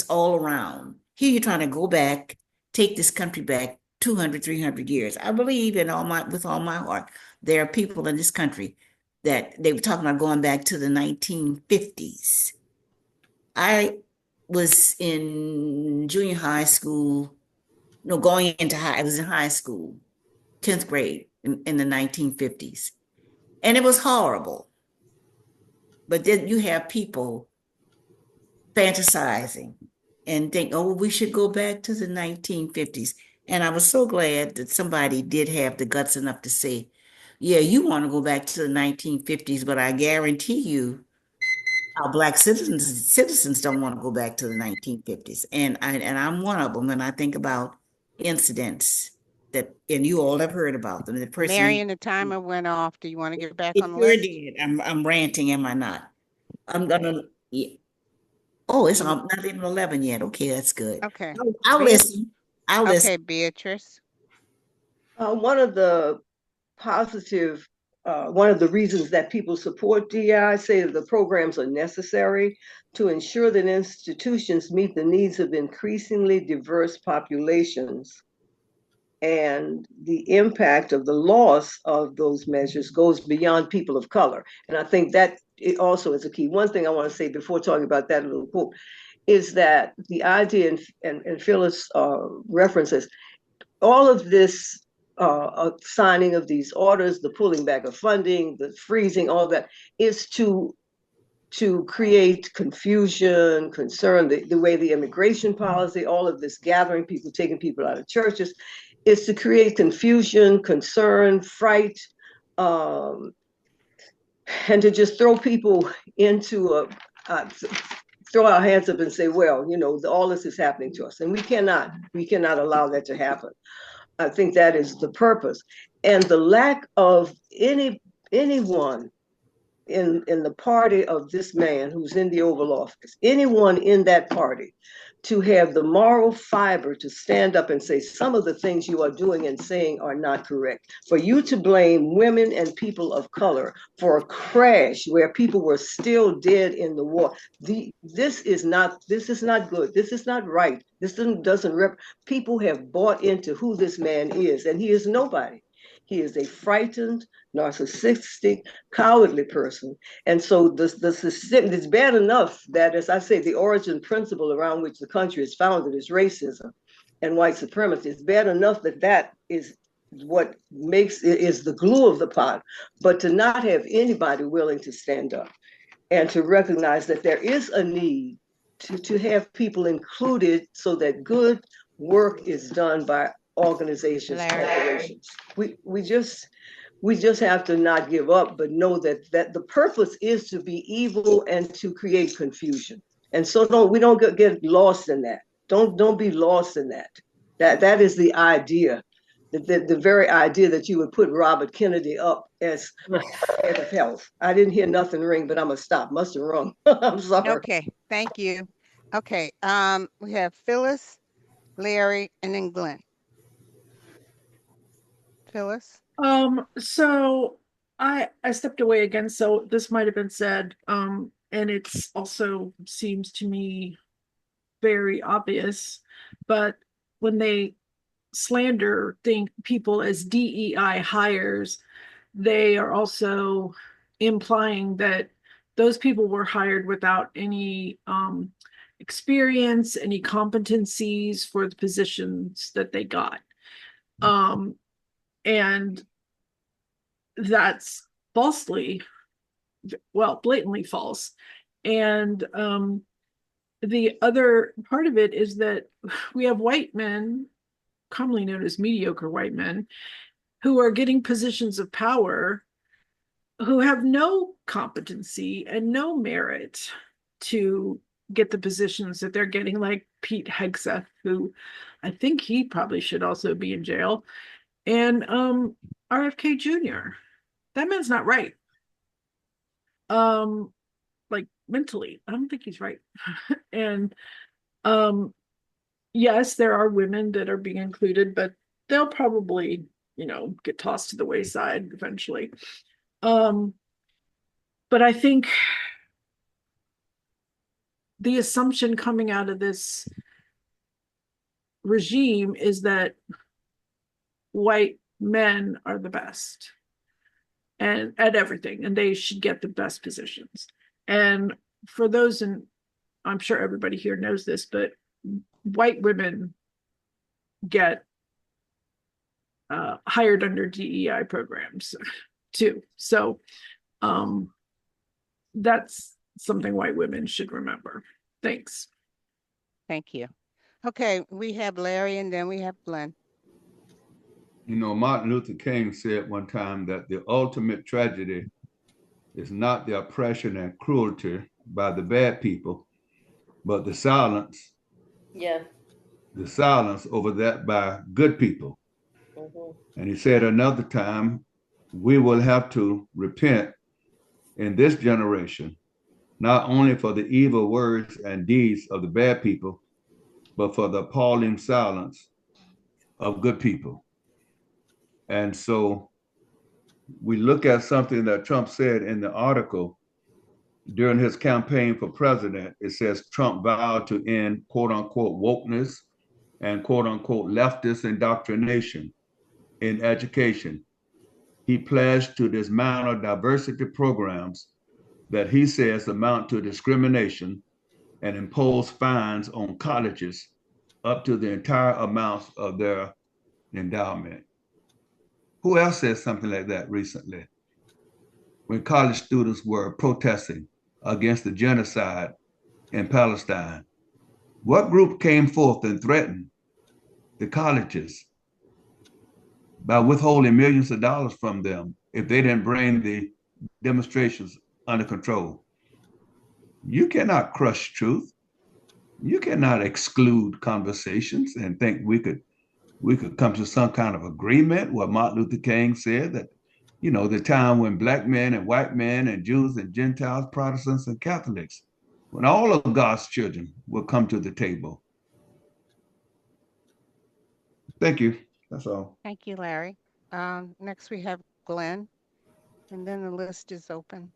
all around. Here you're trying to go back, take this country back 200, 300 years. I believe with all my heart, there are people in this country that they were talking about going back to the 1950s. I was in junior high school, no, going into high, I was in high school, 10th grade in the 1950s. And it was horrible. But then you have people fantasizing and think, oh, we should go back to the 1950s. And I was so glad that somebody did have the guts enough to say, yeah, you want to go back to the 1950s, but I guarantee you our black citizens don't want to go back to the 1950s, and I'm one of them. And I think about incidents that, and you all have heard about them. The person, Marion, the timer went off. Do you want to get back it on the sure list? did. I'm ranting, am I not? I'm gonna. Yeah. Oh, it's Mm, not even 11 yet. Okay, that's good. okay. I'll Beat listen. I'll listen. okay, Beatrice. One of the positive, one of the reasons that people support DI say that the programs are necessary to ensure that institutions meet the needs of increasingly diverse populations. And the impact of the loss of those measures goes beyond people of color. And I think that it also is a key. One thing I want to say before talking about that little quote is that the idea, and Phyllis references, all of this signing of these orders, the pulling back of funding, the freezing, all that is to create confusion, concern, the way the immigration policy, all of this gathering people, taking people out of churches, is to create confusion, concern, fright, um, and to just throw people into throw our hands up and say, well, all this is happening to us, and we cannot allow that to happen. I think that is the purpose. And the lack of anyone in the party of this man who's in the Oval Office, anyone in that party, to have the moral fiber to stand up and say some of the things you are doing and saying are not correct. For you to blame women and people of color for a crash where people were still dead in the war, this is not good. This is not right. This doesn't rep. People have bought into who this man is, and he is nobody. He is a frightened, narcissistic, cowardly person. And so the system, it's bad enough that, as I say, the origin principle around which the country is founded is racism and white supremacy. It's bad enough that that is what makes it is the glue of the pot, but to not have anybody willing to stand up and to recognize that there is a need to have people included so that good work is done by organizations, Larry. corporations. We just have to not give up, but know that the purpose is to be evil and to create confusion. And so we don't get lost in that. Don't be lost in that. That is the idea. The very idea that you would put Robert Kennedy up as head of health. I didn't hear nothing ring, but I'm gonna stop. Must have rung. I'm sorry. Okay, thank you. Okay, we have Phyllis, Larry, and then Glenn. Phyllis. So I stepped away again, so this might have been said. And it's also seems to me very obvious, but when they slander think people as DEI hires, they are also implying that those people were hired without any experience, any competencies for the positions that they got. And that's falsely, well, blatantly false. And the other part of it is that we have white men, commonly known as mediocre white men, who are getting positions of power who have no competency and no merit to get the positions that they're getting, like Pete Hegseth, who I think he probably should also be in jail, and RFK Jr. That man's not right. Like mentally, I don't think he's right. And yes, there are women that are being included, but they'll probably, get tossed to the wayside eventually. But I think the assumption coming out of this regime is that white men are the best and at everything, and they should get the best positions. And for those, and I'm sure everybody here knows this, but white women get hired under DEI programs too. So that's something white women should remember. Thanks. Thank you. Okay, we have Larry and then we have Glenn. Martin Luther King said one time that the ultimate tragedy is not the oppression and cruelty by the bad people, but Yeah. the silence over that by good people. Hmm. And he said another time, we will have to repent in this generation, not only for the evil words and deeds of the bad people, but for the appalling silence of good people. And so we look at something that Trump said in the article during his campaign for president. It says Trump vowed to end quote unquote wokeness and quote unquote leftist indoctrination in education. He pledged to dismantle diversity programs that he says amount to discrimination and impose fines on colleges up to the entire amounts of their endowment. Who else said something like that recently? When college students were protesting against the genocide in Palestine, what group came forth and threatened the colleges by withholding millions of dollars from them if they didn't bring the demonstrations under control? You cannot crush truth. You cannot exclude conversations and think we could come to some kind of agreement. What Martin Luther King said, that the time when black men and white men and Jews and Gentiles, Protestants and Catholics, when all of God's children will come to the table. Thank you. That's all. Thank you, Larry. Next we have Glenn, and then the list is open.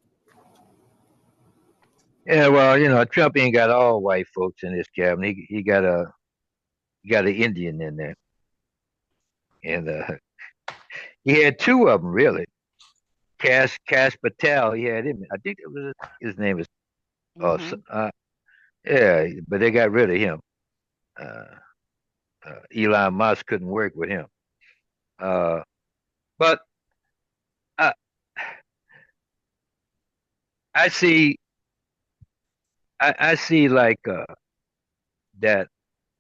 Yeah, well, Trump ain't got all white folks in his cabinet. He got an Indian in there, and he had two of them really. Cash Patel, he had him. I think it was his name is. Mm-hmm. Yeah, but they got rid of him. Uh, Elon Musk couldn't work with him. Uh, but I, I see, I see like that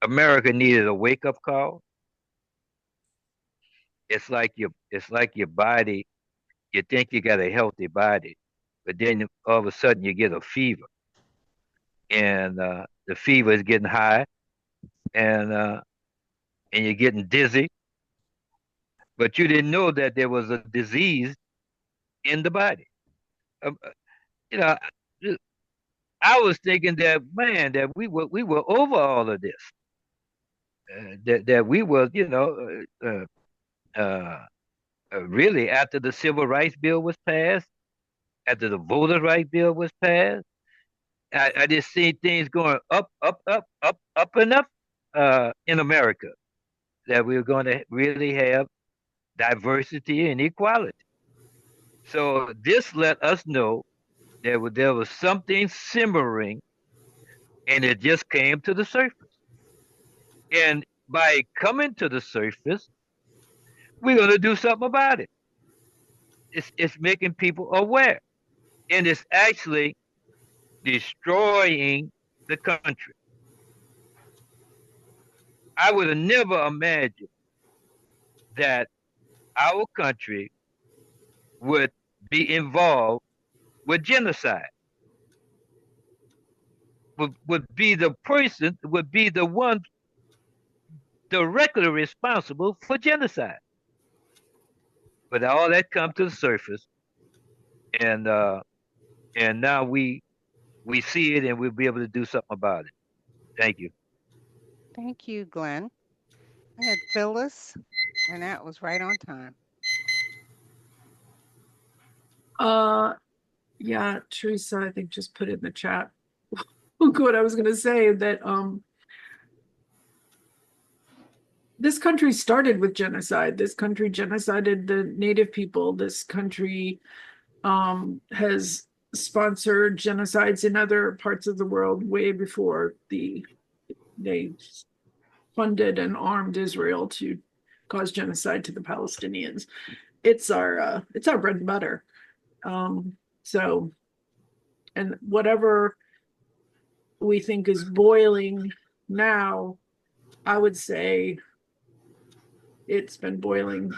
America needed a wake up call. It's like your body. You think you got a healthy body, but then all of a sudden you get a fever, and the fever is getting high, and uh, and you're getting dizzy, but you didn't know that there was a disease in the body. Um, uh, you know, I was thinking that, man, that we were over all of this, that we were, really after the Civil Rights Bill was passed, after the Voter Rights Bill was passed. I just see things going up, up, up, up, up and up in America. That we're going to really have diversity and equality. So this let us know there was something simmering, and it just came to the surface. And by coming to the surface, we're going to do something about it. It's making people aware, and it's actually destroying the country. I would have never imagined that our country would be involved with genocide, would be the one directly responsible for genocide. But all that come to the surface, and now we see it, and we'll be able to do something about it. Thank you. Thank you, Glenn. I had Phyllis, and that was right on time. Yeah, Teresa, I think just put in the chat what I was gonna say, that this country started with genocide. This country genocided the native people. This country has sponsored genocides in other parts of the world way before they funded and armed Israel to cause genocide to the Palestinians. It's our bread and butter. So, and whatever we think is boiling now, I would say it's been boiling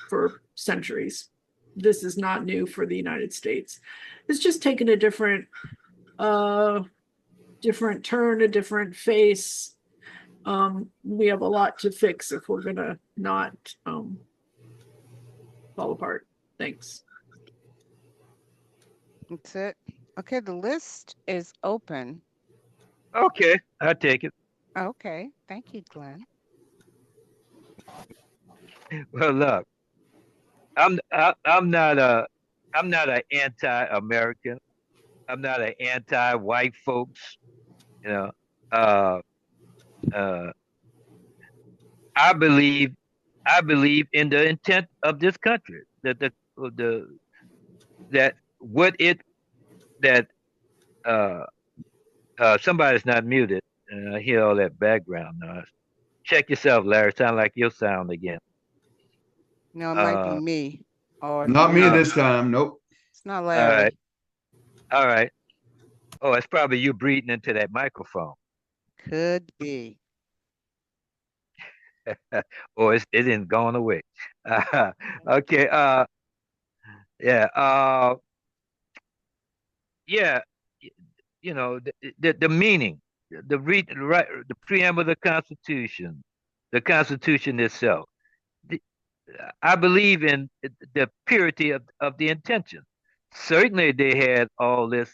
for centuries. This is not new for the United States. It's just taken a different a different turn, a different face. We have a lot to fix if we're gonna not fall apart. Thanks. That's it. Okay, the list is open. Okay, I'll take it. Okay, thank you, Glenn. Well, look, I'm not an anti-American. I'm not an anti-white folks. You know, uh, uh, I believe I believe in the intent of this country. That the that what it that uh somebody's not muted. And I hear all that background noise. Check yourself, Larry. Sound like your sound again. No, it might be Uh, me or Not me uh, this Louise. time. Nope. It's not all right, Larry. all right. Oh, it's probably you breathing into that microphone. Could be. Or it didn't gone away. Okay. Yeah. Yeah. You know the meaning, the preamble of the Constitution itself. The- I believe in the purity of the intention. Certainly, they had all this.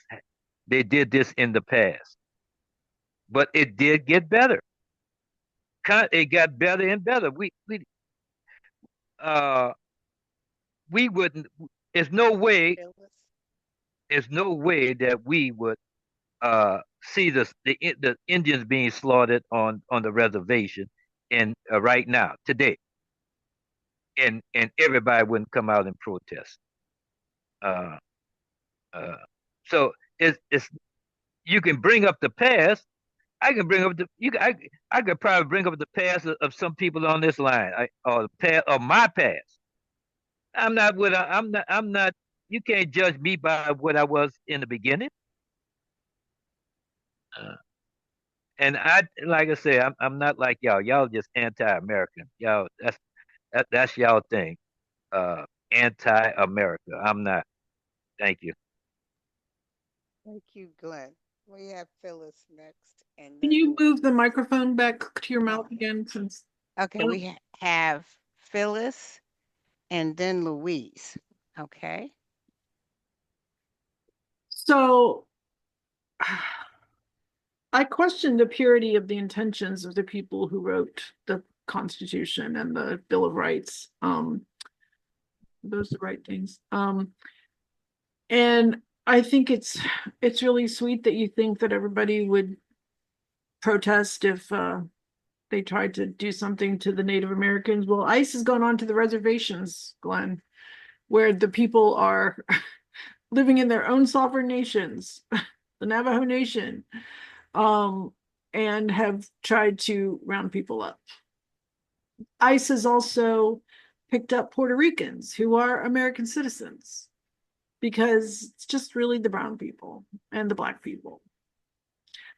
They did this in the past, but it did get better. It got better and better. Uh we wouldn't. There's no way. Phyllis? There's no way that we would see the Indians being slaughtered on the reservation and right now today, and everybody wouldn't come out and protest. Uh, uh, so it's you can bring up the past. I can bring up the you. I could probably bring up the past of some people on this line, or the past of my past. I'm not. You can't judge me by what I was in the beginning. Uh, and like I said, I'm not like y'all. Y'all just anti-American. Y'all, that's y'all thing. Anti-America. I'm not. Thank you. Thank you, Glenn. We have Phyllis next, and Can then you Louise. move the microphone back to your Oh, mouth again? Since okay, we have Phyllis and then Louise. Okay. so, I question the purity of the intentions of the people who wrote the Constitution and the Bill of Rights. Those are the right things. And I think it's really sweet that you think that everybody would protest if they tried to do something to the Native Americans. Well, ICE has gone on to the reservations, Glenn, where the people are living in their own sovereign nations, the Navajo Nation, um, and have tried to round people up. ICE has also picked up Puerto Ricans who are American citizens because it's just really the brown people and the black people.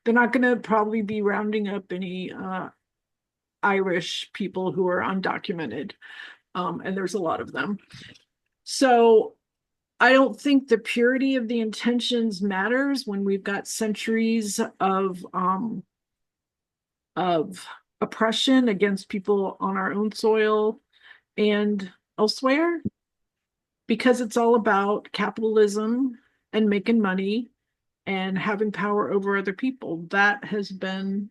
They're not going to probably be rounding up any Irish people who are undocumented, and there's a lot of them. So I don't think the purity of the intentions matters when we've got centuries of oppression against people on our own soil and elsewhere, because it's all about capitalism and making money and having power over other people. That has been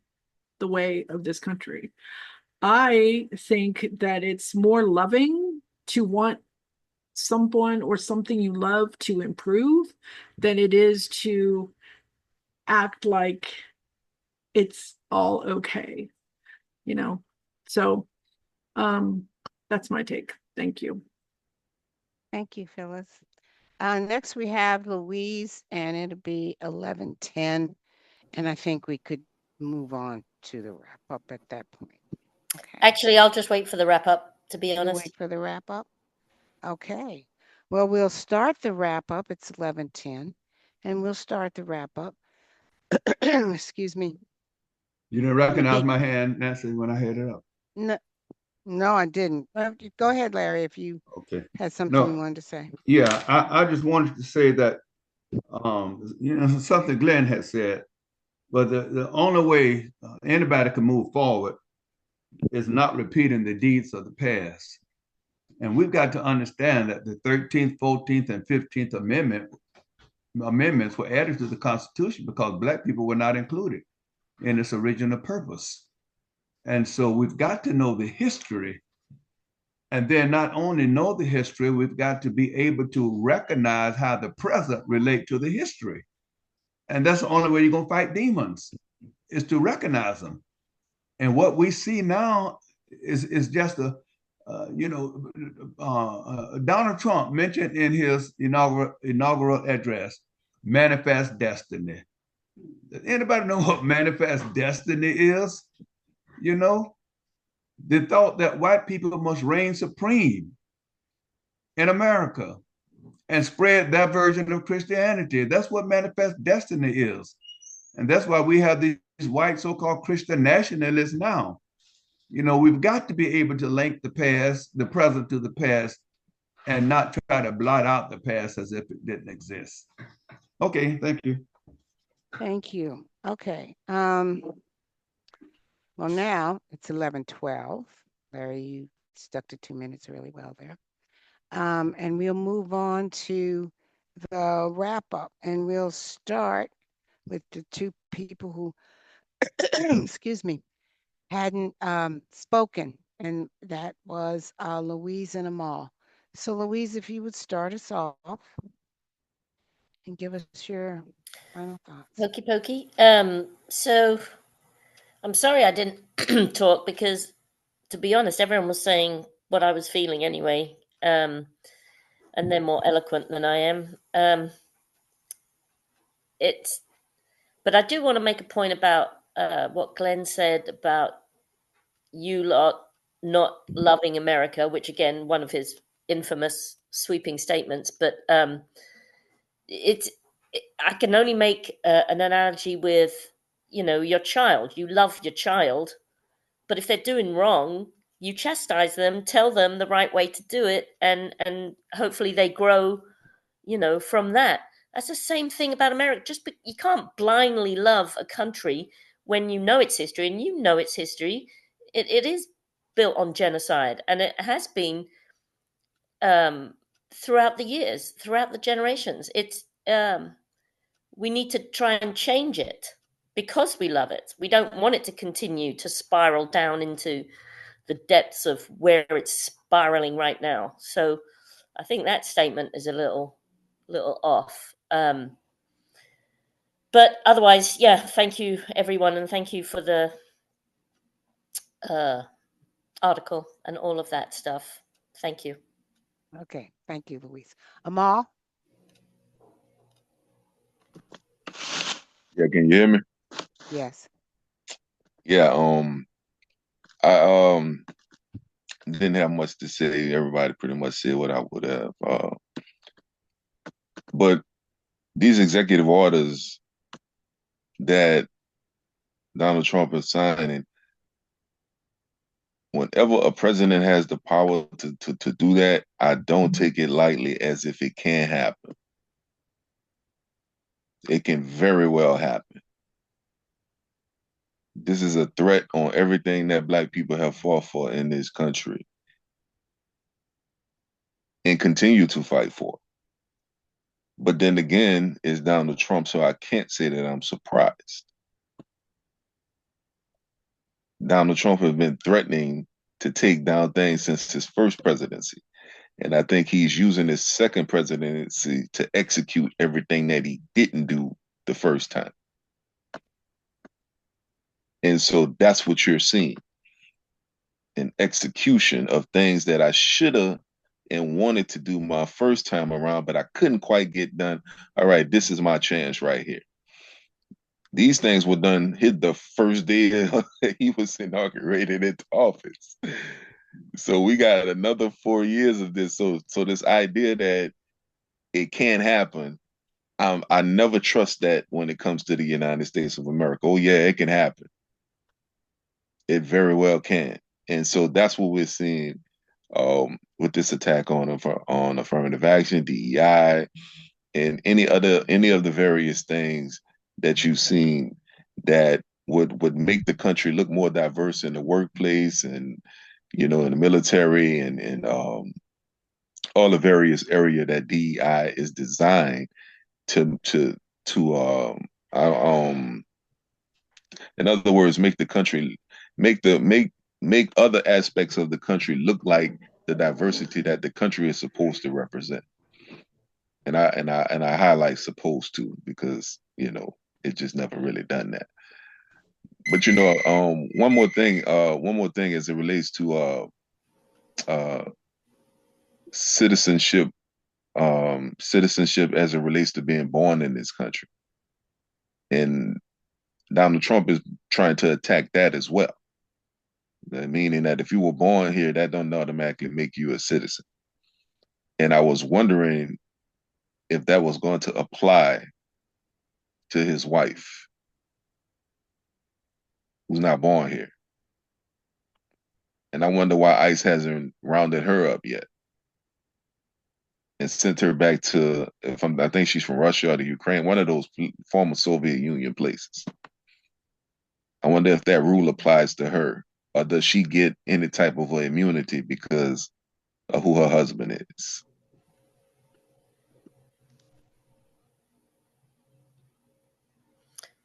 the way of this country. I think that it's more loving to want someone or something you love to improve than it is to act like it's all okay, you know? So, um, that's my take. Thank you. Thank you, Phyllis. Next we have Louise, and it'll be 11:10, and I think we could move on to the wrap up at that point. Okay. Actually, I'll just wait for the wrap up, to be You honest. wait for the wrap up? Okay. Well, we'll start the wrap up. It's 11:10, and we'll start the wrap up. Excuse me. You didn't And the recognize people. my hand, Nancy, when I had it up. No, no, I didn't. Go ahead, Larry, if you Okay. had something you No, wanted to say. yeah, I just wanted to say that Something Glenn had said, but the only way anybody can move forward is not repeating the deeds of the past. And we've got to understand that the 13th, 14th, and 15th amendments were added to the Constitution because Black people were not included in its original purpose. And so we've got to know the history. And then not only know the history, we've got to be able to recognize how the present relate to the history. And that's the only way you're going to fight demons is to recognize them. And what we see now is just Donald Trump mentioned in his inaugural address, manifest destiny. Does anybody know what manifest destiny is? You know, the thought that white people must reign supreme in America and spread that version of Christianity. That's what manifest destiny is. And that's why we have these white so-called Christian nationalists now. We've got to be able to link the past, the present to the past, and not try to blot out the past as if it didn't exist. Okay, thank you. Thank you. Okay. Well, now it's 11:12. Larry, you stuck to 2 minutes really well there. And we'll move on to the wrap up, and we'll start with the two people who, excuse me, hadn't spoken, and that was Louise and Amal. So, Louise, if you would start us off and give us your final thoughts. Pokey pokey. So I'm sorry I didn't talk because, to be honest, everyone was saying what I was feeling anyway. And they're more eloquent than I am. It's, but I do want to make a point about what Glenn said about you lot not loving America, which again, one of his infamous sweeping statements. But it's, I can only make an analogy with, your child. You love your child, but if they're doing wrong, you chastise them, tell them the right way to do it, and hopefully they grow, from that. That's the same thing about America. You can't blindly love a country when you know its history, and its history. It is built on genocide, and it has been um, throughout the years, throughout the generations. We need to try and change it because we love it. We don't want it to continue to spiral down into the depths of where it's spiraling right now. So I think that statement is a little off. But otherwise, yeah, thank you everyone, and thank you for the uh, article and all of that stuff. Thank you. Okay, thank you, Louise. Amal? Yeah, can you hear me? Yes. Yeah, I didn't have much to say. Everybody pretty much said what I would have. But these executive orders that Donald Trump is signing, whenever a president has the power to do that, I don't take it lightly as if it can happen. It can very well happen. This is a threat on everything that Black people have fought for in this country and continue to fight for. But then again, it's Donald Trump, so I can't say that I'm surprised. Donald Trump has been threatening to take down things since his first presidency. And I think he's using his second presidency to execute everything that he didn't do the first time. And so that's what you're seeing, an execution of things that I should have and wanted to do my first time around, but I couldn't quite get done. All right, this is my chance right here. These things were done hit the first day he was inaugurated into office. So we got another 4 years of this. So this idea that it can't happen, I never trust that when it comes to the United States of America. Oh yeah, it can happen. It very well can. And so that's what we're seeing with this attack on affirmative action, DEI, and any of the various things that you've seen that would make the country look more diverse in the workplace and in the military and all the various area that DEI is designed to to to in other words, make the country make other aspects of the country look like the diversity that the country is supposed to represent. And I highlight supposed to because it just never really done that. But one more thing as it relates to uh citizenship, citizenship as it relates to being born in this country. And Donald Trump is trying to attack that as well. Meaning that if you were born here, that don't automatically make you a citizen. And I was wondering if that was going to apply to his wife, who's not born here. And I wonder why ICE hasn't rounded her up yet and sent her back to, I think she's from Russia or the Ukraine, one of those former Soviet Union places. I wonder if that rule applies to her, or does she get any type of immunity because of who her husband is?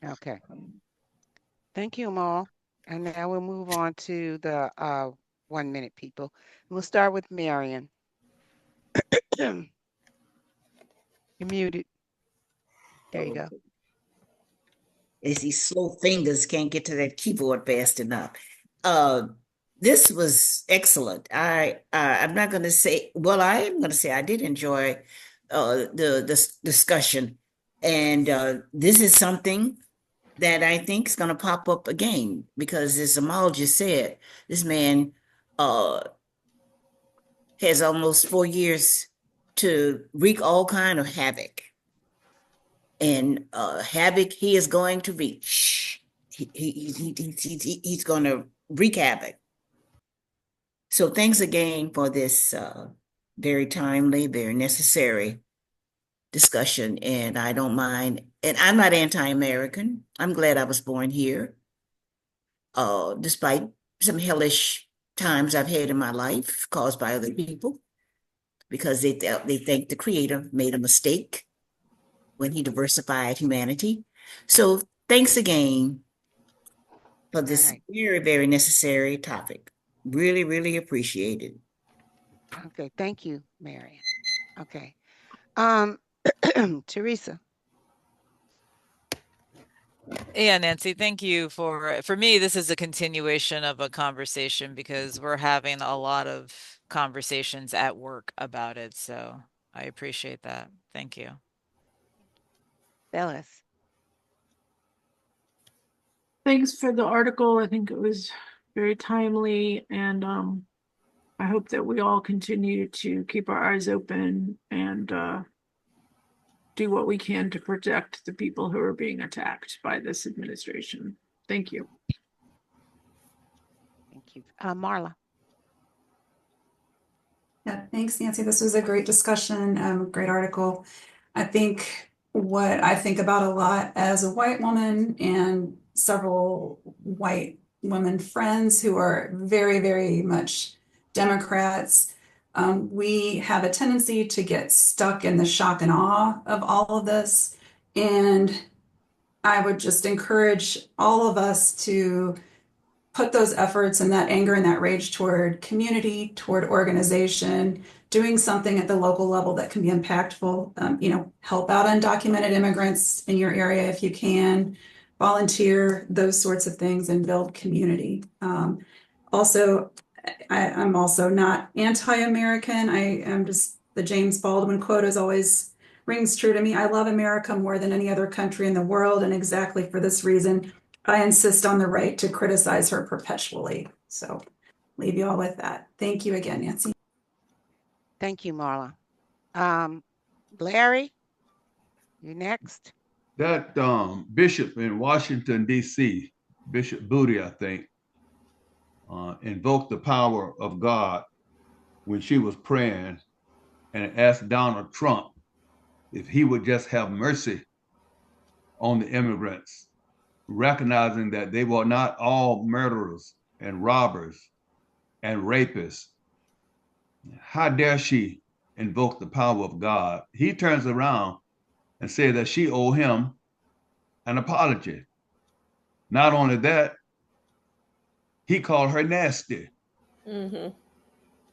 Okay. Thank you, Amal. And now we'll move on to the 1 minute people. We'll start with Marion. You're muted. There you go. As these slow fingers can't get to that keyboard fast enough. Uh, this was excellent. I'm not going to say. Well, I am going to say I did enjoy the discussion, and this is something that I think is going to pop up again because, as Amal just said, this man uh, has almost 4 years to wreak all kind of havoc, and havoc he is going to reach. He's going to wreak havoc. So thanks again for this very timely, very necessary discussion. And I don't mind, and I'm not anti-American. I'm glad I was born here, despite some hellish times I've had in my life caused by other people, because they think the Creator made a mistake when He diversified humanity. So thanks again for this Right. very, very necessary topic. Really, really appreciate it. Okay. Thank you, Marion. Okay. Teresa. Yeah, Nancy, thank you for me, this is a continuation of a conversation because we're having a lot of conversations at work about it. So I appreciate that. Thank you. Phyllis. Thanks for the article. I think it was very timely, and I hope that we all continue to keep our eyes open and do what we can to protect the people who are being attacked by this administration. Thank you. Thank you. Marla. Yeah, thanks, Nancy. This was a great discussion, great article. I think what I think about a lot as a white woman and several white women friends who are very, very much Democrats, we have a tendency to get stuck in the shock and awe of all of this. And I would just encourage all of us to put those efforts and that anger and that rage toward community, toward organization, doing something at the local level that can be impactful. Help out undocumented immigrants in your area if you can, volunteer, those sorts of things, and build community. Also, I'm also not anti-American. I am just, the James Baldwin quote is always rings true to me. I love America more than any other country in the world, and exactly for this reason, I insist on the right to criticize her perpetually. So leave you all with that. Thank you again, Nancy. Thank you, Marla. Larry, you next. That bishop in Washington, D.C., Bishop Booty, I think, invoked the power of God when she was praying and asked Donald Trump if he would just have mercy on the immigrants, recognizing that they were not all murderers and robbers and rapists. How dare she invoke the power of God? He turns around and says that she owed him an apology. Not only that, he called her nasty Mm-hmm.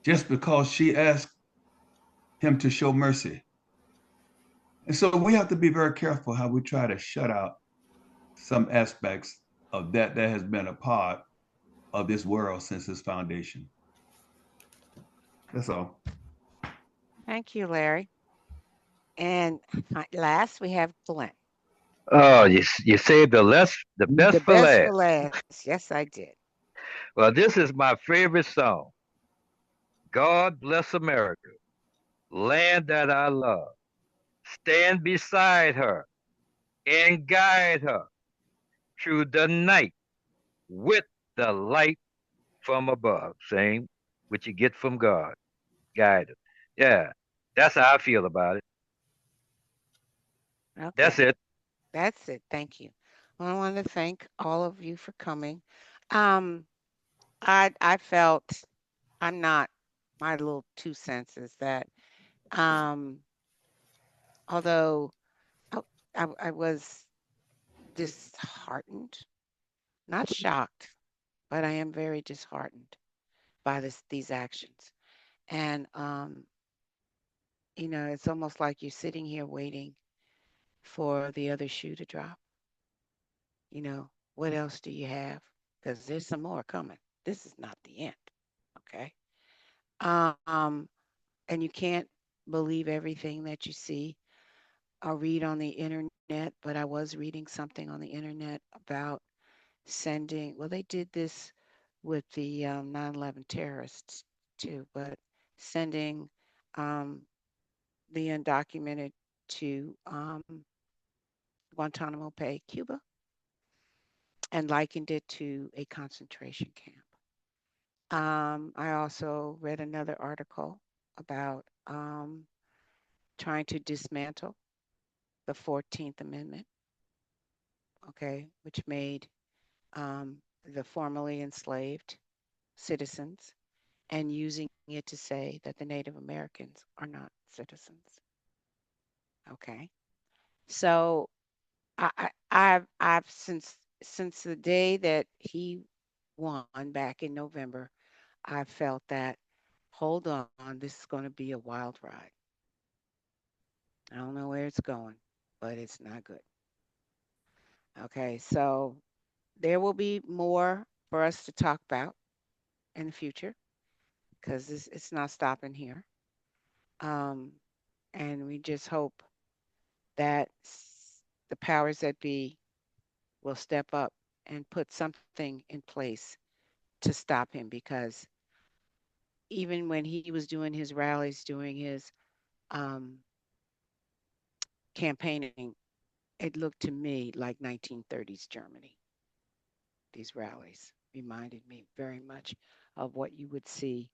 just because she asked him to show mercy. And so we have to be very careful how we try to shut out some aspects of that has been a part of this world since its foundation. That's all. Thank you, Larry. And last, we have Glenn. Oh, you saved the The best for best for last. last. Yes, I did. Well, this is my favorite song. God bless America, land that I love. Stand beside her and guide her through the night with the light from above. Same what you get from God. Guidance. Yeah, that's how I feel about it. That's Okay. it. That's it. Thank you. Well, I want to thank all of you for coming. Um, I felt I'm not my little 2 cents is that um although I, I was disheartened, not shocked, but I am very disheartened by these actions. And it's almost like you're sitting here waiting for the other shoe to drop. You know, what else do you have? Because there's some more coming. This is not the end. Okay. Um, and you can't believe everything that you see or read on the internet, but I was reading something on the internet about sending, well, they did this with the 9/11 terrorists too, but sending um, the undocumented to Guantanamo Bay, Cuba, and likened it to a concentration camp. I also read another article about trying to dismantle the 14th Amendment, okay, which made the formerly enslaved citizens and using it to say that the Native Americans are not citizens. Okay, so I've since the day that he won back in November, I've felt that hold on, this is going to be a wild ride. I don't know where it's going, but it's not good. Okay, so there will be more for us to talk about in the future because it's not stopping here. Um, and we just hope that the powers that be will step up and put something in place to stop him because even when he was doing his rallies, doing his um, campaigning, it looked to me like 1930s Germany. These rallies reminded me very much of what you would see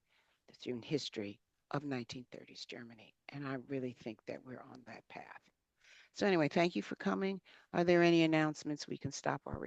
through history of 1930s Germany. And I really think that we're on that path. So, anyway, thank you for coming. Are there any announcements we can stop our